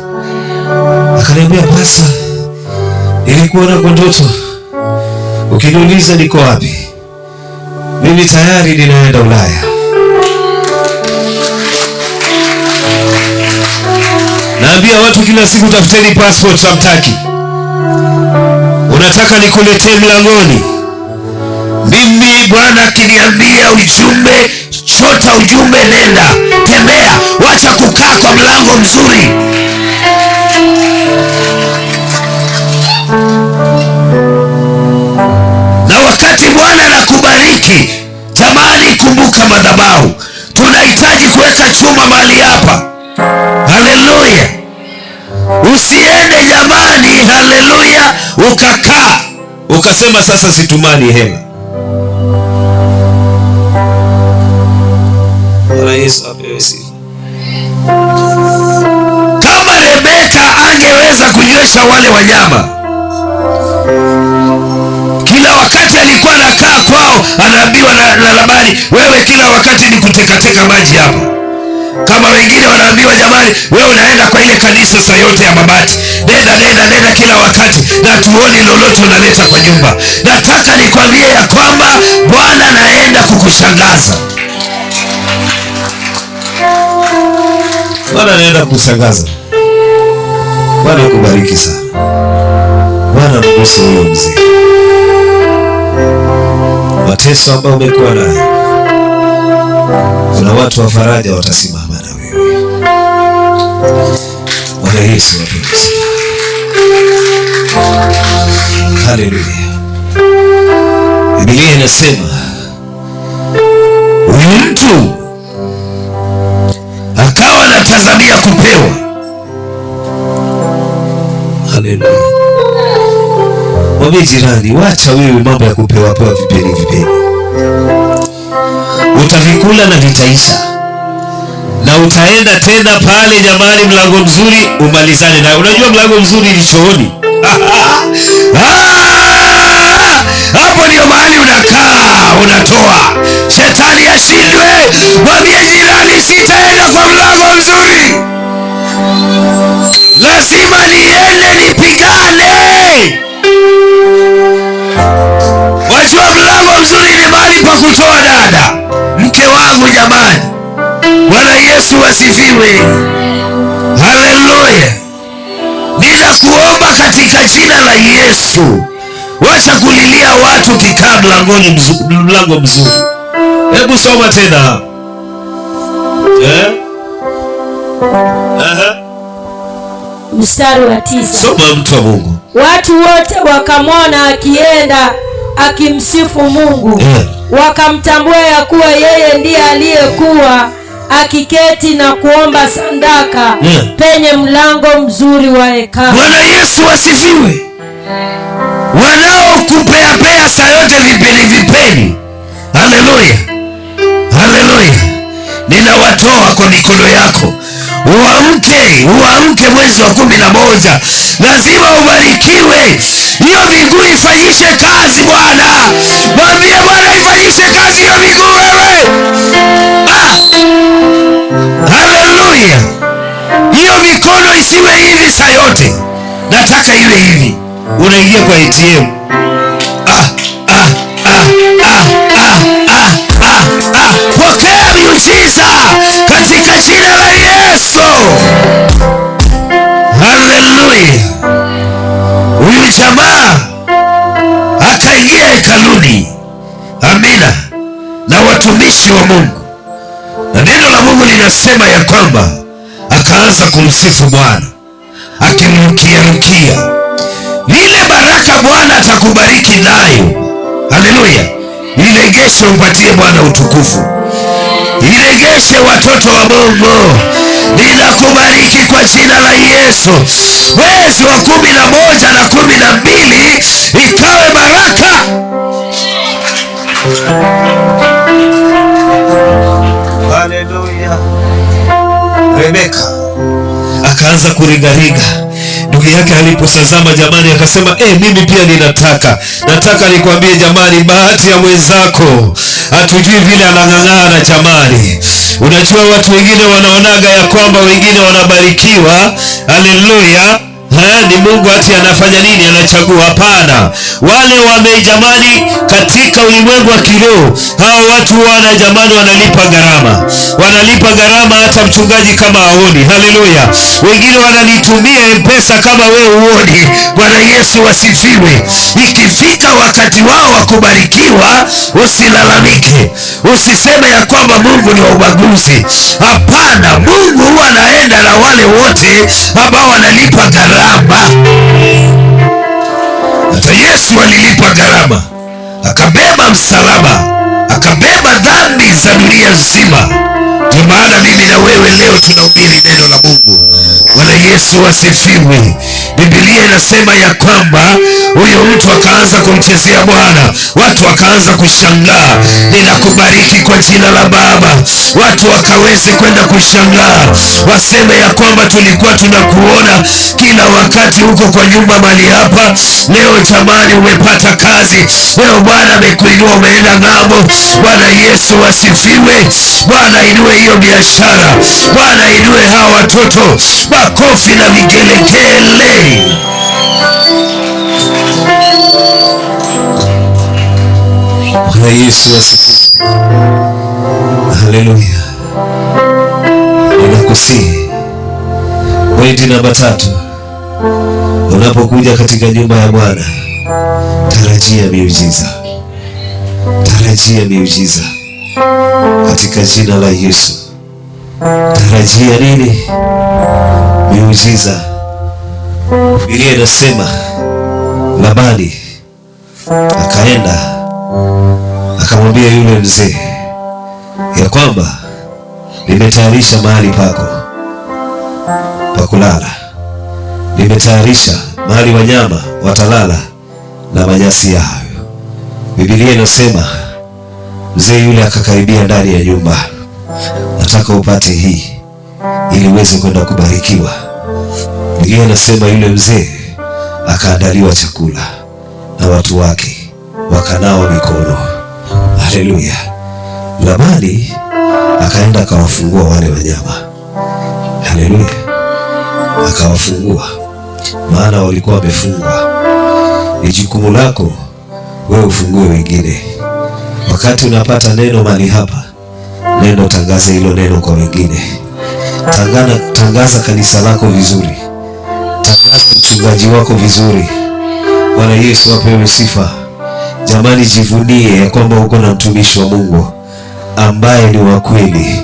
Akaniambia, pasa, nilikuona kwa ndoto ukiniuliza niko wapi. Mimi tayari ninaenda Ulaya. Naambia watu kila siku, tafuteni passport, hamtaki. Unataka nikuletee mlangoni. Mimi Bwana akiniambia ujumbe, chota ujumbe, nenda, tembea, wacha kukaa kwa mlango mzuri. Na wakati Bwana anakubariki, jamani, kumbuka madhabahu. Tunahitaji kuweka chuma mahali hapa. Haleluya. Usiende jamani, haleluya, ukakaa ukasema sasa situmani hela. Bwana Yesu apewe sifa. Kama Rebeka angeweza kunywesha wale wanyama, kila wakati alikuwa anakaa kwao, anaambiwa na Labani, wewe kila wakati ni kutekateka maji hapa. Kama wengine wanaambiwa, jamani, wewe unaenda kwa ile kanisa saa yote ya mabati, nenda kila wakati, na tuone lolote unaleta kwa nyumba. Nataka nikwambie ya kwamba Bwana anaenda kukushangaza. Bwana anaenda kukushangaza. Bwana kubariki sana. Bwana mgusa huyo mzee. Mateso ambayo umekuwa nayo, kuna watu wa faraja watasimama na wewe. Bwana Yesu apewe sifa. Haleluya. Biblia inasema huyu mtu akawa anatazamia kupewa. Haleluya. Mwambie jirani, wacha wewe mambo ya kupewa vipeni. Utavikula na vitaisha, na utaenda tena pale jamani, mlango mzuri umalizane na. Unajua mlango mzuri ni chooni. Hapo ndio mahali unakaa, unatoa. Shetani ashindwe. Mwambie jirani, sitaenda kwa mlango mzuri, lazima niende nipigane. Wajua mlango mzuri ni mahali pa kutoa dada, mke wangu jamani. Bwana Yesu asifiwe. Haleluya. Ninakuomba katika jina la Yesu, wacha kulilia watu kikaa mlango mzuri. Hebu soma tena.
Mstari wa 9.
Soma mtu wa Mungu.
Watu wote wakamwona akienda akimsifu Mungu, wakamtambua ya kuwa yeye ndiye aliyekuwa akiketi na kuomba sadaka penye mlango mzuri wa hekalu.
Bwana Yesu asifiwe. Wanaokupea saa yote vipeni. Haleluya. Haleluya. unawatoa kwa mikono yako. Uamke mwezi wa 11, lazima ubarikiwe. Hiyo miguu ifanyishe kazi Bwana. Mwambie Bwana ifanyishe kazi hiyo miguu wewe. Haleluya. Hiyo mikono isiwe hivi saa yote, nataka iwe hivi. Unaingia kwa ATM, pokea miujiza katika jina la Yesu. Haleluya. Huyu jamaa akaingia hekaluni, amina, na watumishi wa Mungu, na neno la Mungu linasema ya kwamba akaanza kumsifu Bwana akimrukia. Lile baraka Bwana atakubariki nayo, haleluya, ilegeshe, umpatie Bwana utukufu. Ilegeshe watoto wa Mungu. Ninakubariki kwa jina la Yesu. Mwezi wa 11 na 12 ikawe baraka. Haleluya. Rebeka akaanza kurigariga. Ndugu yake alipotazama, jamani, akasema mimi pia nataka nikwambie jamani, bahati ya mwenzako hatujui vile anang'ang'ana jamani. Unajua watu wengine wanaonaga ya kwamba wengine wanabarikiwa, haleluya, ni Mungu ati anafanya nini, anachagua. Hapana, wale jamani, katika ulimwengu wa kiroho, hao watu jamani, wanalipa gharama hata mchungaji kama haoni. Haleluya. Wengine wananitumia M-Pesa kama wewe uoni. Bwana Yesu asifiwe. Ikifika wakati wao wa kubarikiwa, usilalamike, usiseme ya kwamba Mungu ni wa ubaguzi. Hapana, Mungu huwa anaenda na wale wote ambao wanalipa gharama. Hata Yesu alilipa gharama, akabeba msalaba, akabeba dhambi za dunia nzima. Ndio maana mimi na wewe leo tunahubiri neno la Mungu. Bwana Yesu asifiwe. Biblia inasema ya kwamba huyo mtu akaanza kumchezea Bwana, watu wakaanza kushangaa. Ninakubariki kwa jina la Baba. Watu wakaweze kwenda kushangaa, waseme ya kwamba tulikuwa tunakuona kila wakati huko kwa nyumba mali hapa. Leo jamani, umepata kazi. Leo Bwana amekuinua, umeenda ng'ambo. Bwana Yesu asifiwe. Bwana inue hiyo biashara. Bwana inue hawa watoto. Makofi na vigelegele. Bwana Yesu asifiwe. Haleluya. Ninakusihi, pointi namba 3, unapokuja katika nyumba ya Bwana, tarajia miujiza. Tarajia miujiza katika jina la Yesu. Tarajia nini? Miujiza. Biblia inasema Labani akaenda akamwambia yule mzee ya kwamba nimetayarisha mahali pako pa kulala, nimetayarisha mahali wanyama watalala na manyasi yao. Biblia inasema mzee yule akakaribia ndani ya nyumba. Nataka upate hii ili uweze kwenda kubarikiwa. Biblia inasema yule mzee akaandaliwa chakula na watu wake wakanawa mikono. Haleluya. Labani akaenda akawafungua wale wanyama. Haleluya. Akawafungua, maana walikuwa wamefungwa. Ni jukumu lako wewe ufungue wengine. Wakati unapata neno mali hapa, neno tangaza hilo neno kwa wengine. Tangaza kanisa lako vizuri. Tangaza mchungaji wako vizuri. Bwana Yesu apewe sifa. Jamani, jivunie ya kwamba uko na mtumishi wa Mungu ambaye ni wa kweli.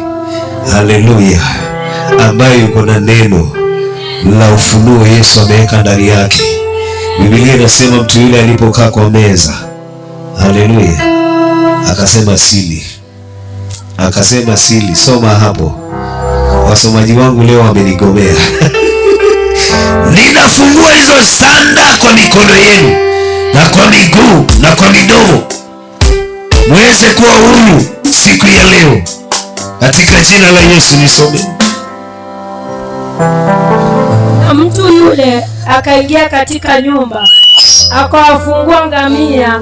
Haleluya. Ambaye yuko na neno la ufunuo Yesu ameweka ndani yake. Biblia inasema mtu yule alipokaa kwa meza, haleluya, akasema sili. Akasema sili. Soma hapo. Wasomaji wangu leo wamenigomea. Ninafungua hizo sanda kwa mikono yenu na kwa miguu na kwa midomo, muweze kuwa huru siku ya leo katika Kwa jina la Yesu nisome.
Na mtu yule akaingia katika nyumba, akawafungua ngamia,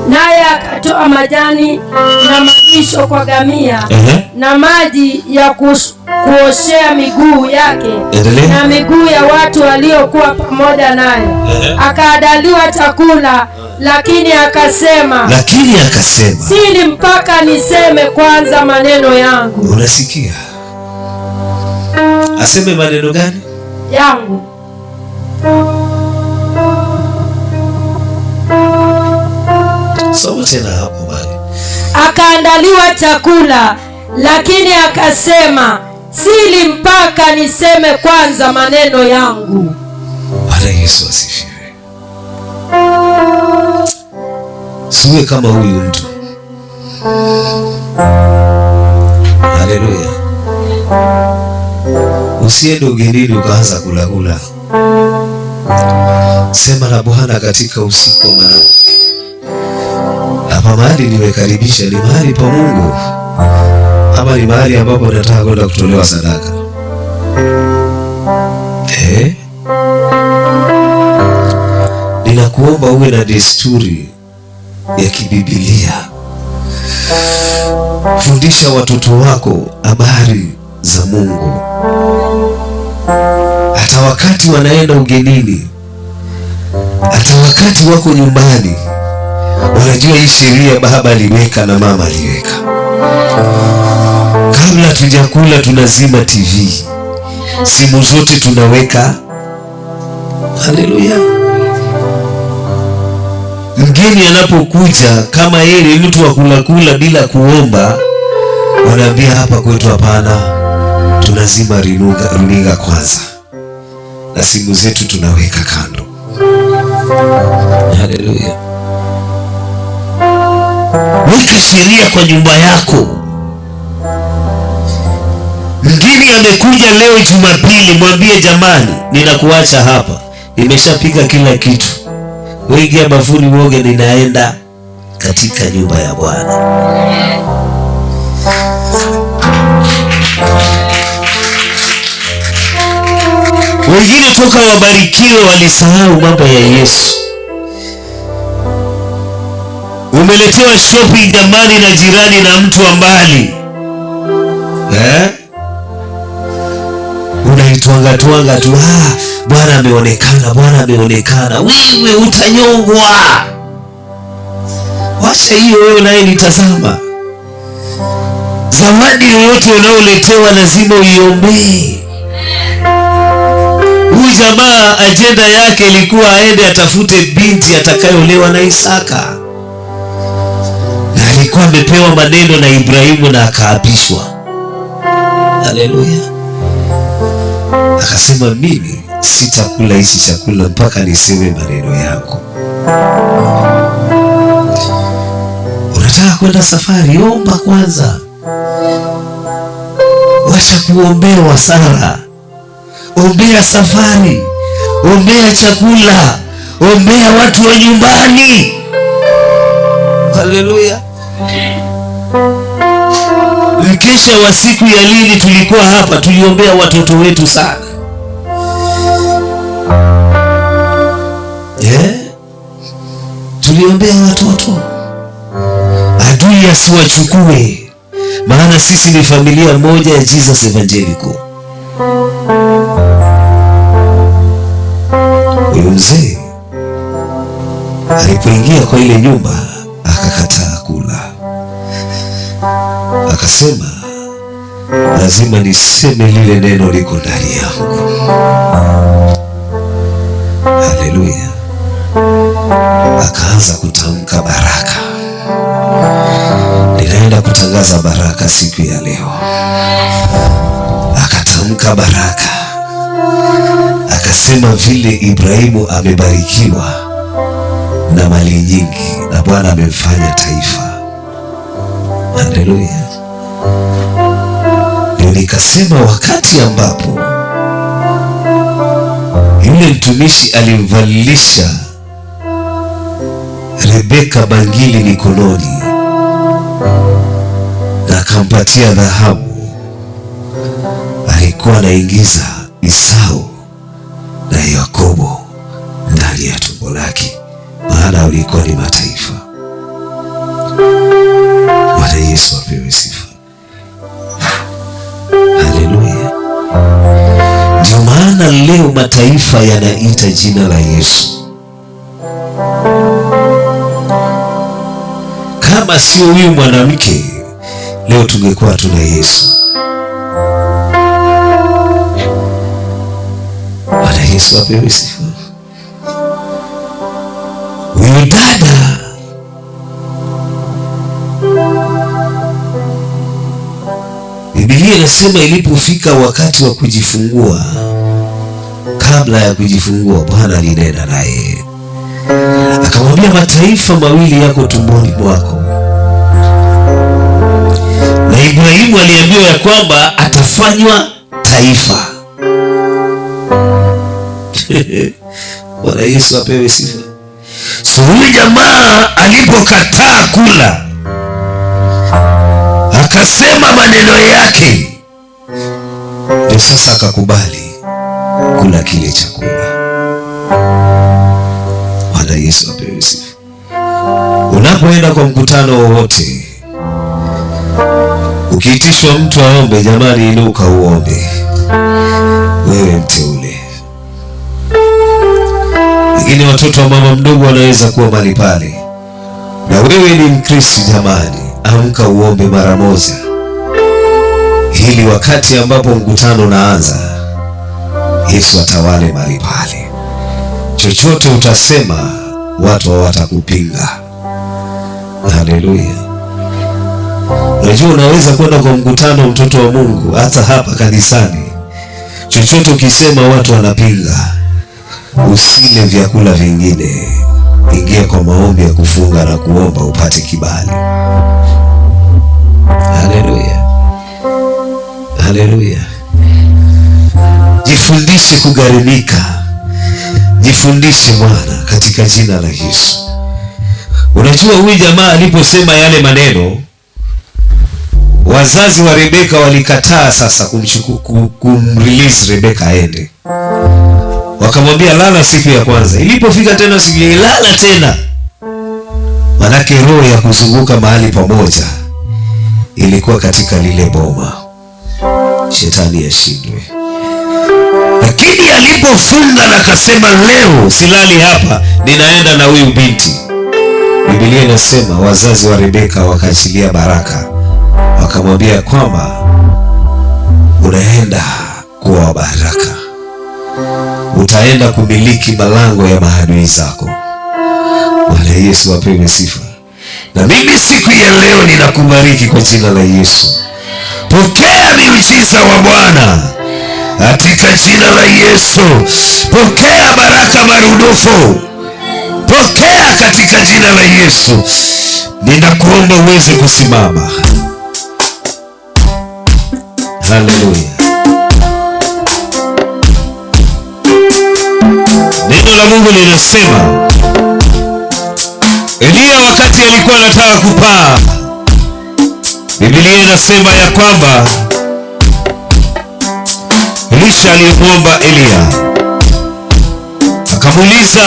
naye akatoa majani na malisho kwa ngamia na maji ya kuoshea miguu yake na miguu ya watu waliokuwa pamoja naye. Akaandaliwa chakula, lakini akasema sili mpaka niseme kwanza maneno yangu.
Unasikia? Aseme maneno gani?
Yangu.
Soma tena hapo bali.
Akaandaliwa chakula, lakini akasema sili mpaka niseme kwanza maneno yangu.
Bwana Yesu asifiwe. Siwe kama huyu mtu. Haleluya. Usiende ugenini ukaanza kula. Sema na Bwana katika usiku wa manane. Hapa mahali nimekaribisha ni mahali pa Mungu, ama ni mahali ambapo nataka kwenda kutolewa sadaka? Ninakuomba uwe na desturi ya kibibilia. Fundisha watoto wako habari za Mungu, hata wakati wanaenda ugenini, hata wakati wako nyumbani. Unajua hii sheria baba aliweka na mama aliweka. Kabla tujakula tunazima TV, simu zote tunaweka. Haleluya. Mgeni anapokuja, kama yeye ni mtu wa kula bila kuomba, wanaambia hapa kwetu hapana, tunazima runinga kwanza na simu zetu tunaweka kando. Haleluya. Weka sheria kwa nyumba yako. Mgeni amekuja leo Jumapili, mwambie jamani, ninakuacha hapa, nimeshapika kila kitu, wewe ingia bafuni uoge, ninaenda katika nyumba ya Bwana. Wengine toka wabarikiwe walisahau mambo ya Yesu. Umeletewa shopping jamani na jirani na mtu wa mbali, unaitwanga tu, Bwana ameonekana. Wewe utanyongwa. Wacha hiyo, wewe naye nitazama. Zawadi yoyote unaoletewa lazima uiombee. Huyu jamaa ajenda yake ilikuwa aende atafute binti atakayolewa na Isaka, na alikuwa amepewa maneno na Ibrahimu na akaapishwa. Haleluya. Akasema mimi sitakula hichi chakula mpaka niseme maneno yako. Unataka kwenda safari, omba kwanza. Wacha kuombewa Sara. Ombea safari, ombea chakula, ombea watu wa nyumbani. Haleluya. Mkesha wa siku ya lini tulikuwa hapa, tuliombea watoto wetu sana. Tuliombea watoto, adui asiwachukue, maana sisi ni familia moja ya Jesus Evangelical. Huyu mzee alipoingia kwa ile nyumba akakataa kula, akasema lazima niseme lile neno liko ndani yangu. Haleluya. Akaanza kutamka baraka. Ninaenda kutangaza baraka siku ya leo. Akatamka baraka, akasema vile Ibrahimu amebarikiwa na mali nyingi na Bwana amemfanya taifa. Haleluya. Ndio nikasema wakati ambapo yule mtumishi alimvalisha Rebeka bangili mikononi na akampatia dhahabu, alikuwa anaingiza Esau na Yakobo ndani ya tumbo lake, maana walikuwa ni mataifa. Bwana Yesu apewe sifa. Haleluya. Ndio maana leo mataifa yanaita jina la Yesu. Kama sio huyu mwanamke, leo tungekuwa tuna Yesu. Bwana Yesu apewe sifa. Huyu dada Biblia inasema ilipofika wakati wa kujifungua, kabla ya kujifungua, Bwana alinena naye akamwambia, mataifa mawili yako tumboni mwako. Na Ibrahimu aliambiwa ya kwamba atafanywa taifa. Bwana Yesu apewe sifa. So huyu jamaa alipokataa kula, akasema maneno yake, ndio sasa akakubali kula kile chakula. Bwana Yesu apewe sifa. Unapoenda kwa mkutano wowote, ukiitishwa mtu aombe, jamani inuka uombe, wewe mteule. Lakini watoto wa mama mdogo wanaweza kuwa mahali pale, na wewe ni Mkristo, jamani amka uombe mara moja, ili wakati ambapo mkutano unaanza, Yesu atawale mahali pale. Chochote utasema watu hawatakupinga. Haleluya. Unajua unaweza kwenda kwa mkutano, mtoto wa Mungu, hata hapa kanisani, chochote ukisema watu wanapinga. Usile vyakula vingine, ingia kwa maombi ya kufunga na kuomba upate kibali. Haleluya. Haleluya. Jifundishe kugharimika. Jifundishe Bwana katika jina la Yesu. Unajua huyu jamaa aliposema yale maneno, wazazi wa Rebeka walikataa sasa kumrelease Rebeka aende. Wakamwambia lala siku ya kwanza. Ilipofika tena siku ya lala tena. Manake roho ya kuzunguka mahali pamoja ilikuwa katika lile boma. Shetani ashindwe. Lakini alipofunga na akasema, leo silali hapa, ninaenda na huyu binti, Biblia inasema wazazi wa Rebeka wakaachilia baraka, wakamwambia kwamba unaenda kuwa baraka, utaenda kumiliki malango ya maadui zako. Bwana Yesu apewe sifa. Na mimi siku ya leo ninakubariki kwa jina la Yesu. Pokea miujiza wa Bwana katika jina la Yesu. Pokea baraka marudufu. Pokea katika jina la Yesu. Ninakuomba uweze kusimama. Haleluya. Neno la Mungu linasema Elia wakati alikuwa anataka kupaa, Biblia inasema ya kwamba Elisha alimwomba Elia, akamuuliza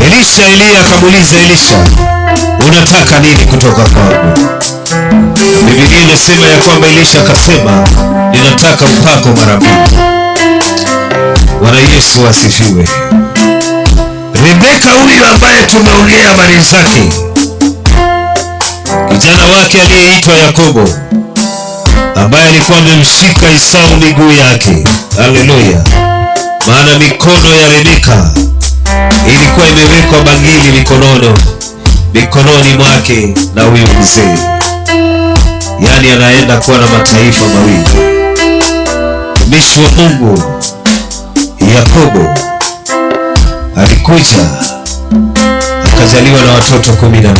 Elisha, Elia akamuuliza Elisha, unataka nini kutoka kwangu? Biblia inasema ya kwamba Elisha akasema, ninataka upako mara mbili. Bwana Yesu asifiwe. Rebeka huyu ambaye tumeongea habari zake, kijana wake aliyeitwa Yakobo, ambaye alikuwa amemshika Esau miguu yake. Haleluya. Maana mikono ya Rebeka ilikuwa imewekwa bangili mikononi mwake na huyu mzee. Yaani anaenda kuwa na mataifa mawili. Mtumishi wa Mungu Yakobo alikuja akajaliwa na watoto 12.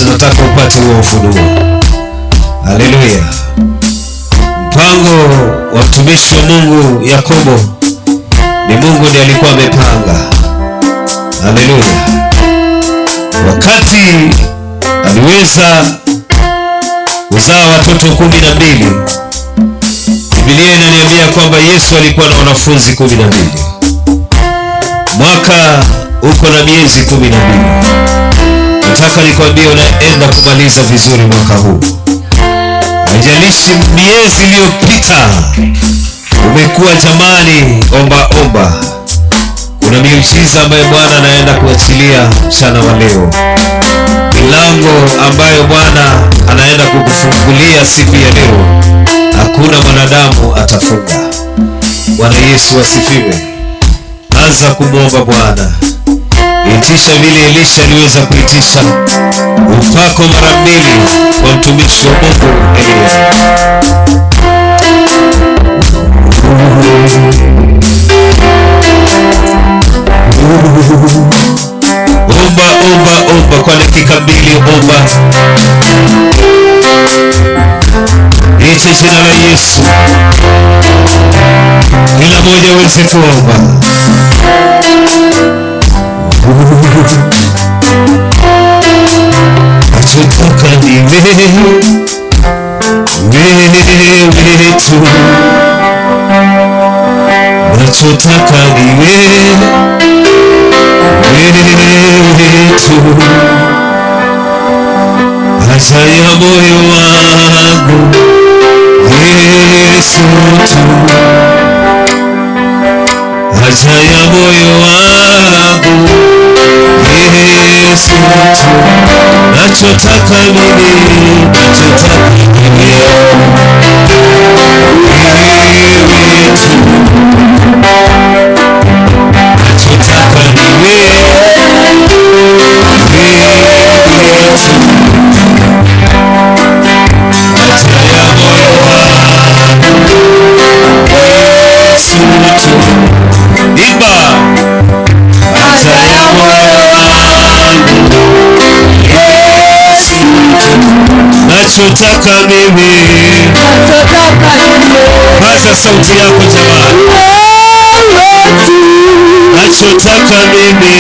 Nataka upate huo ufunuo. Haleluya. Mpango wa mtumishi wa Mungu Yakobo ni Mungu ndiye alikuwa amepanga. Haleluya. Wakati aliweza kuzaa watoto 12. Biblia inaniambia kwamba Yesu alikuwa na wanafunzi 12. Mwaka uko na miezi 12. Nataka nikwambie unaenda kumaliza vizuri mwaka huu. Haijalishi miezi iliyopita umekuwa jamani omba. Kuna miujiza ambayo Bwana anaenda kuachilia mchana wa leo. Milango ambayo Bwana anaenda kukufungulia siku ya leo, hakuna mwanadamu atafunga. Bwana Yesu asifiwe. Anza kumwomba Bwana. Itisha vile Elisha aliweza kuitisha upako mara 2 kwa mtumishi wa Mungu Elia. Omba kwa dakika 2. Omba. Ichi jina la Yesu. Kila mmoja aweze kuomba. Nachotaka ni wewe tu. Nachotaka ni wewe tu. Haja ya moyo wangu Yesu tu. Haja ya moyo wangu Yesu tu. Nachotaka mimi, nachotaka mimi wewe tu. Nachotaka ni wewe tu. Haja ya moyo wangu Yesu tu. Imba. Haja ya moyo wangu Yesu tu. Nachotaka mimi, paza sauti yako jamani. Nachotaka mimi,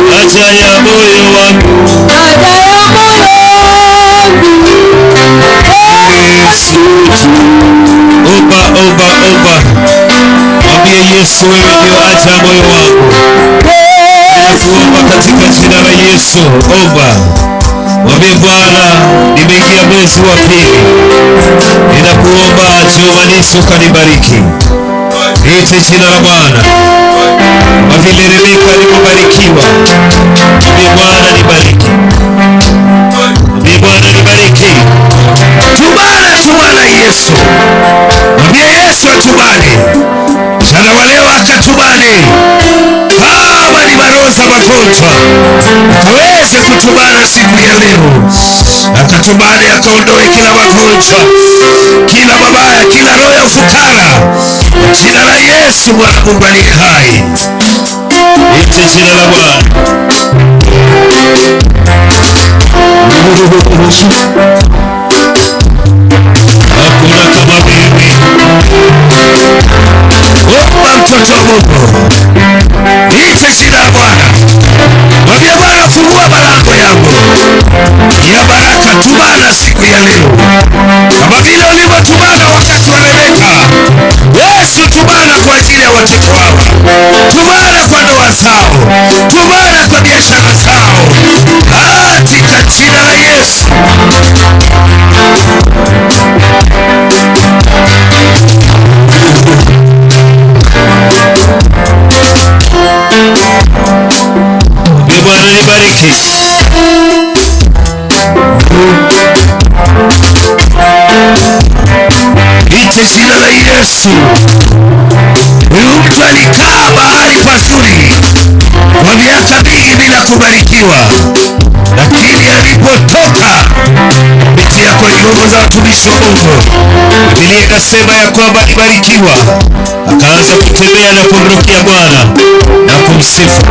haja ya moyo wangu Yesu tu. Omba. Mwambie Yesu, wewe ndio haja ya moyo wangu. Ninakuomba katika jina la Yesu. Omba. Mwambie Bwana, nimeingia mwezi wa 2. Ninakuomba Jehova Nisi ukanibariki. Niite jina la Bwana. Kwa vile Rebeka alipobarikiwa, mwambie Bwana nibariki. Mwambie Bwana nibariki. Tubana Yesu. Mwambie Yesu atubane. Mchana wa leo akatubane. Kama ni maroho za magonjwa, akaweze kutubana siku ya leo. Akatubane, akaondoe kila magonjwa, kila mabaya, kila roho ya ufukara. Jina la Yesu Bwana Mungu aliye hai. Ite jina la Bwana. Hakuna kama mimi. Omba mtoto wa Mungu. Ite jina la Bwana. Mwambie Bwana, fungua malango yangu ya baraka. Tubana siku ya leo kama vile ulivyotubana wakati wa Rebeka. Yesu, tubana kwa ajili ya watoto hawa. Tubana kwa ndoa zao. Tubana kwa biashara zao. Katika jina la Yesu. Bwana nibariki. Ite jina la Yesu. Huyu mtu alikaa mahali pazuri kwa miaka mingi bila kubarikiwa, lakini alipotoka kupitia kwa nguvu za watumishi wa Mungu, Biblia inasema ya kwamba alibarikiwa, akaanza kutembea na kumrukia Bwana na kumsifu.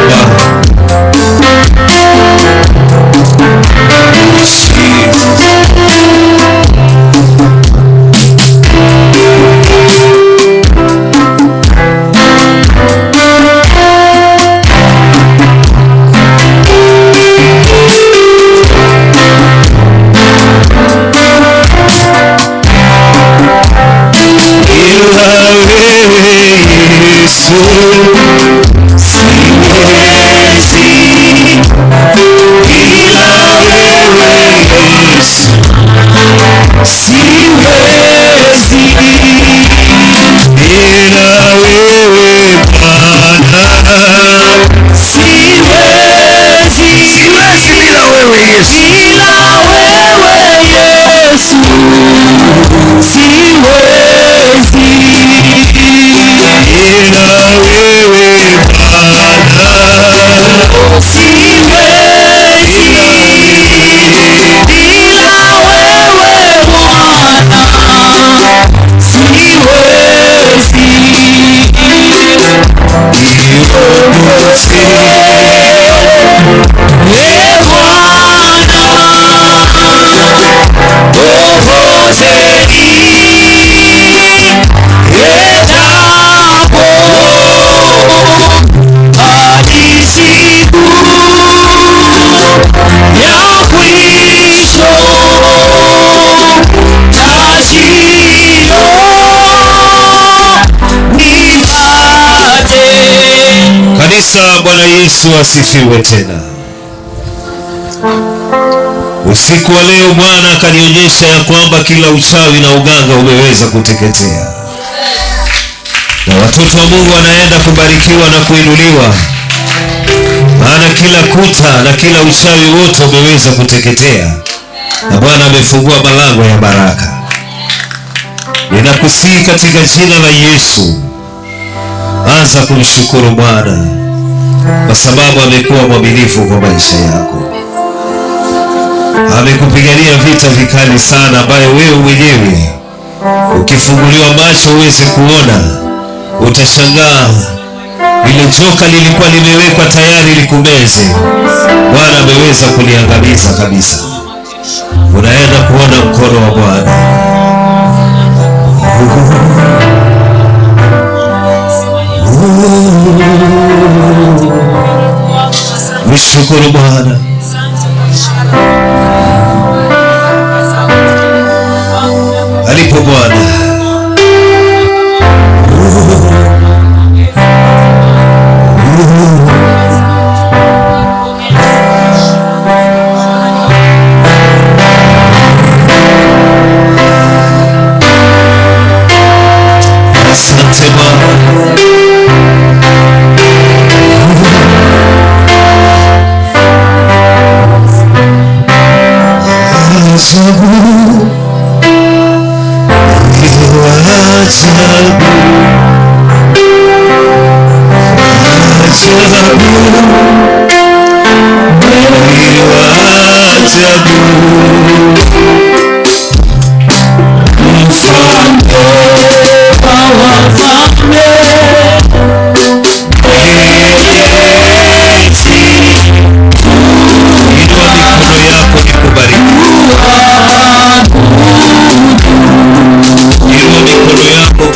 Omba. Bwana Yesu asifiwe tena. Usiku wa leo Bwana akanionyesha ya kwamba kila uchawi na uganga umeweza kuteketea, na watoto wa Mungu wanaenda kubarikiwa na kuinuliwa, maana kila kuta na kila uchawi wote umeweza kuteketea, na Bwana amefungua malango ya baraka. Ninakusihi katika jina la Yesu, anza kumshukuru Bwana kwa sababu amekuwa mwaminifu kwa maisha yako. Amekupigania vita vikali sana, ambayo wewe mwenyewe ukifunguliwa macho uweze kuona, utashangaa ile joka lilikuwa limewekwa tayari likumeze. Bwana ameweza kuliangamiza kabisa. Unaenda kuona mkono wa Bwana. Mshukuru Bwana. Alipo Bwana. Asante Bwana.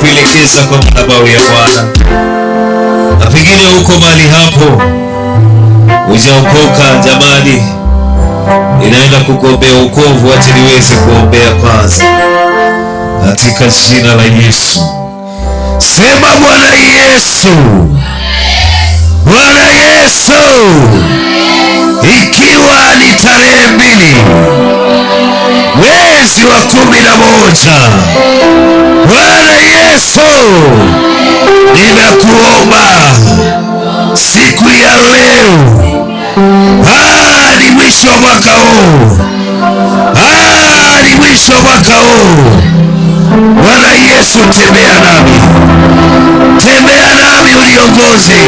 Kuelekeza kwa madhabahu ya Bwana. Na pengine huko mahali hapo hujaokoka, jamani, ninaenda kukuombea wokovu. Acha niweze kuombea kwanza. Katika jina la Yesu, sema Bwana Yesu, Bwana Yesu, ikiwa ni tarehe 2 mwezi wa 11, Bwana Yesu, ninakuomba siku ya leo hadi mwisho wa mwaka huu, hadi mwisho wa mwaka huu, Bwana Yesu, tembea nami, tembea nami, uniongoze,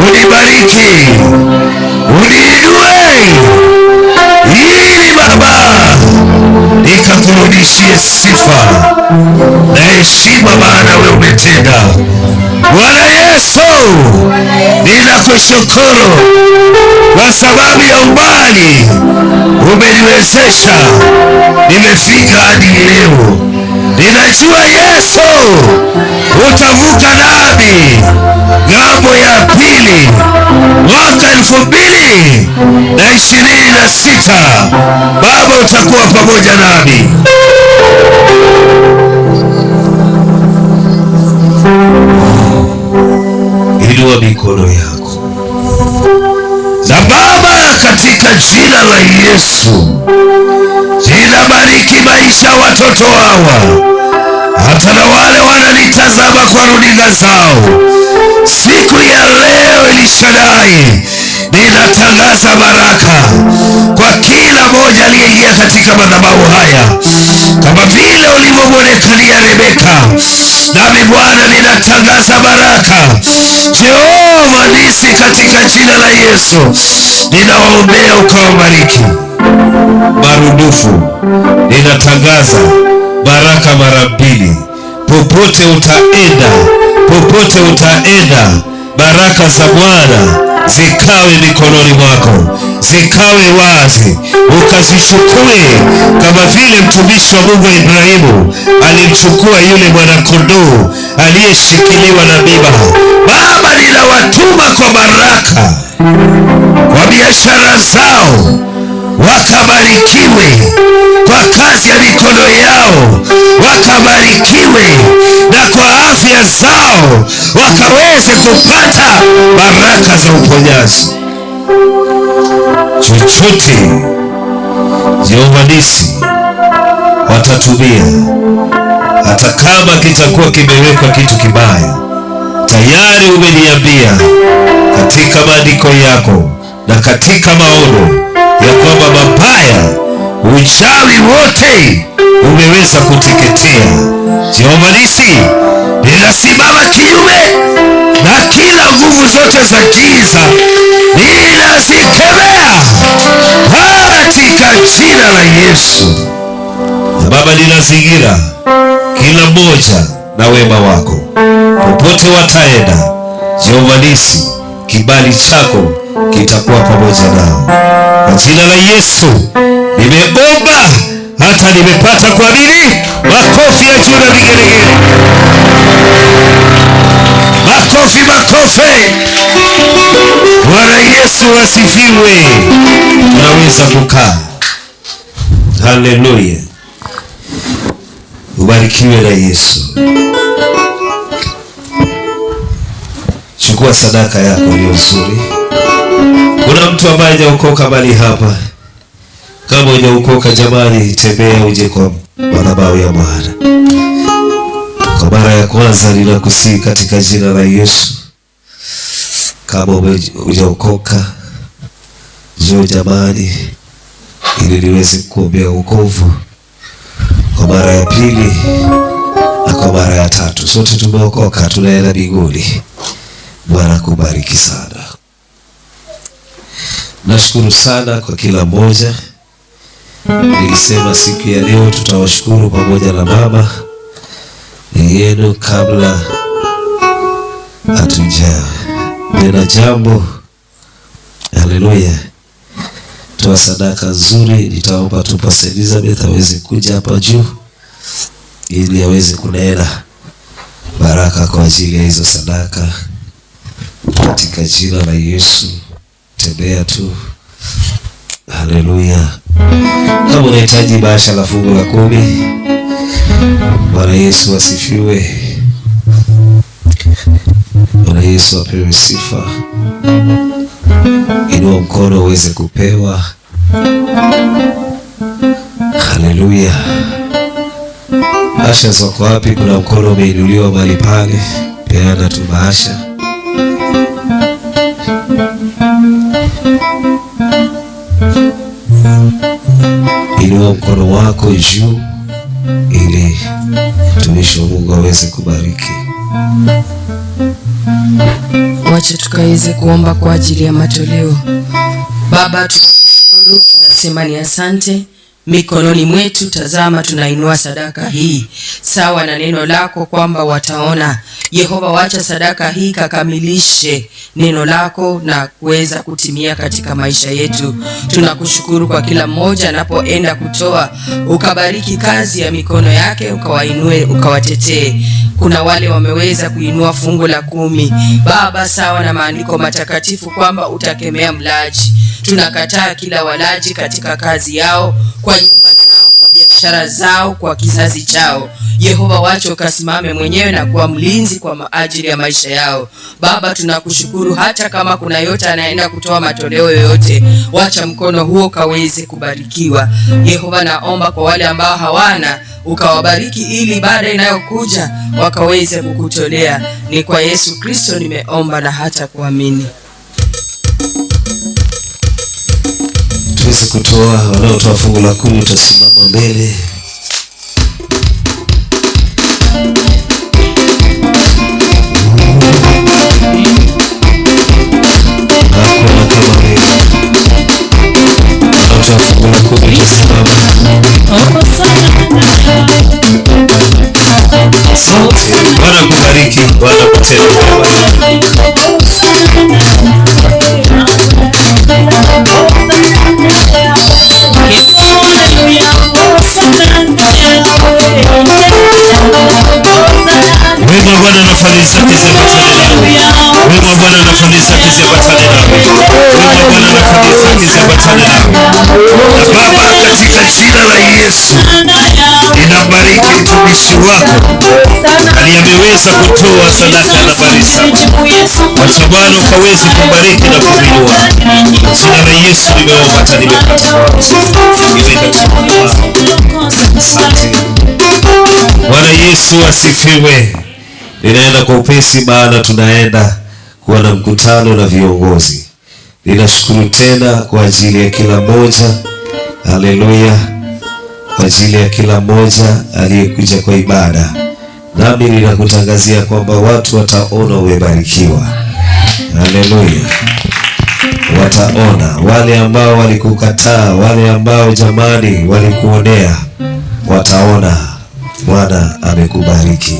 unibariki, uniinue, ili Baba nikakurudishie sifa na heshima, maana wewe umetenda. Bwana Yesu, ninakushukuru kwa sababu ya umbali umeniwezesha nimefika hadi leo. Ninajua Yesu utavuka nami ng'ambo ya pili mwaka 2026. Baba, utakuwa pamoja nami. mikono yako. Na Baba, katika jina la Yesu, ninabariki maisha watoto hawa, hata na wale wananitazama kwa runinga zao. Siku ya leo Elishadai, ninatangaza baraka kwa kila mmoja aliyeingia katika madhabahu haya, kama vile ulivyomwonekania Rebeka. Nami Bwana ninatangaza baraka. Jehova nisi, katika jina la Yesu ninawaombea ukawabariki marudufu. Ninatangaza baraka mara mbili. Popote utaenda, baraka za Bwana zikawe mikononi mwako, zikawe wazi, ukazichukue kama vile mtumishi wa Mungu Ibrahimu alimchukua yule mwana-kondoo aliyeshikiliwa na miiba. Baba, ninawatuma kwa baraka kwa biashara zao, wakabarikiwe kwa kazi ya mikono yao, wakabarikiwe na kwa afya zao, wakaweze kupata baraka za uponyaji. Chochote Jehova nisi watatumia, hata kama kitakuwa kimewekwa kitu kibaya, tayari umeniambia katika maandiko yako na katika maono ya kwamba mabaya, uchawi wote umeweza kuteketea. Jehova nisi, ninasimama kinyume na kila nguvu zote za giza, ninazikemea katika jina la Yesu. Na Baba, ninazingira kila mmoja na wema wako. Popote wataenda, Jehova nisi, kibali chako kitakuwa pamoja nao. Kwa jina la Yesu nimeomba, hata nimepata kuamini. Makofi ya juu na vigelegele. Makofi. Bwana Yesu asifiwe. Tunaweza kukaa. Haleluya. Ubarikiwe na Yesu. Chukua sadaka yako iliyo nzuri. Kuna mtu ambaye hajaokoka bali hapa. Kama hujaokoka jamani, tembea uje kwa madhabahu ya Bwana. Kwa mara ya kwanza ninakusihi katika jina la Yesu, kama hujaokoka, njoo jamani, ili niweze kuombea wokovu kwa mara ya pili na kwa mara ya tatu. Sote tumeokoka, tunaenda mbinguni. Bwana kubariki sana. Nashukuru sana kwa kila mmoja. Nilisema siku ya leo tutawashukuru pamoja na mama yenu kabla nena jambo. Haleluya. Toa sadaka nzuri. Nitaomba tu Pastor Elizabeth aweze kuja hapa juu ili aweze kunena baraka kwa ajili ya hizo sadaka katika jina la Yesu. Tembea tu. Haleluya. Kama unahitaji bahasha la fungu la 10, Bwana Yesu asifiwe. Bwana Yesu apewe sifa. Inua mkono uweze kupewa. Haleluya. Bahasha zako wapi? Kuna mkono umeinuliwa mahali pale. Peana tu bahasha. Inua mkono wako juu ili mtumishi wa Mungu aweze kubariki.
Wacha tukaweze kuomba kwa ajili ya matoleo. Baba, tunashukuru, tunasema ni asante. Mikononi mwetu tazama, tunainua sadaka hii sawa na neno lako kwamba wataona. Yehova, wacha sadaka hii kakamilishe neno lako na kuweza kutimia katika maisha yetu. Tunakushukuru kwa kila mmoja anapoenda kutoa, ukabariki kazi ya mikono yake, ukawainue, ukawatetee. Kuna wale wameweza kuinua fungu la 10 Baba, sawa na maandiko matakatifu kwamba utakemea mlaji. Tunakataa kila walaji katika kazi yao, kwa nyumba zao, kwa biashara zao, kwa kizazi chao. Yehova, wacha ukasimame mwenyewe na kuwa mlinzi kwa ajili ya maisha yao. Baba, tunakushukuru hata kama kuna yote anaenda kutoa matoleo yoyote, wacha mkono huo kaweze kubarikiwa. Yehova, naomba kwa wale ambao hawana ukawabariki, ili baada inayokuja wakaweze kukutolea. Ni kwa Yesu Kristo nimeomba na hata kuamini.
Tuweze kutoa, wanaotoa fungu la 10 utasimama mbele. Hakuna kelele. Wanaotoa fungu la 10 utasimama. Bwana kubariki, Bwana kutende wema wa Bwana na fadhili zake ziambatane nawe. Wema wa Bwana na fadhili zake ziambatane nawe. Wema wa Bwana na fadhili zake ziambatane nawe. Baba, katika jina la Yesu ninabariki mtumishi wako aliyeweza kutoa sadaka na malisa. Wacha Bwana ukaweze kubariki na kuinua. Jina la Yesu nimeomba na nimepata. Bwana Yesu asifiwe. Ninaenda kwa upesi, maana tunaenda kuwa na mkutano na viongozi. Ninashukuru tena kwa ajili ya kila moja. Haleluya. Kwa ajili ya kila moja aliyekuja kwa ibada. Nami ninakutangazia kwamba watu wataona umebarikiwa. Haleluya. Wataona. Wale ambao walikukataa, wale ambao jamani walikuonea, wataona Bwana amekubariki.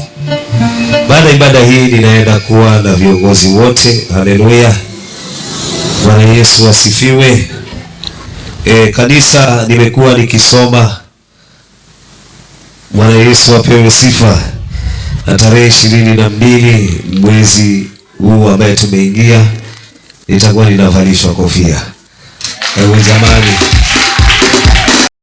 Baada ibada hii ninaenda kuwa na viongozi wote. Haleluya. Bwana Yesu asifiwe. Kanisa nimekuwa nikisoma. Bwana Yesu apewe sifa. Na tarehe 22 mwezi huu ambaye tumeingia, nitakuwa ninavalishwa kofia. Ewe jamani.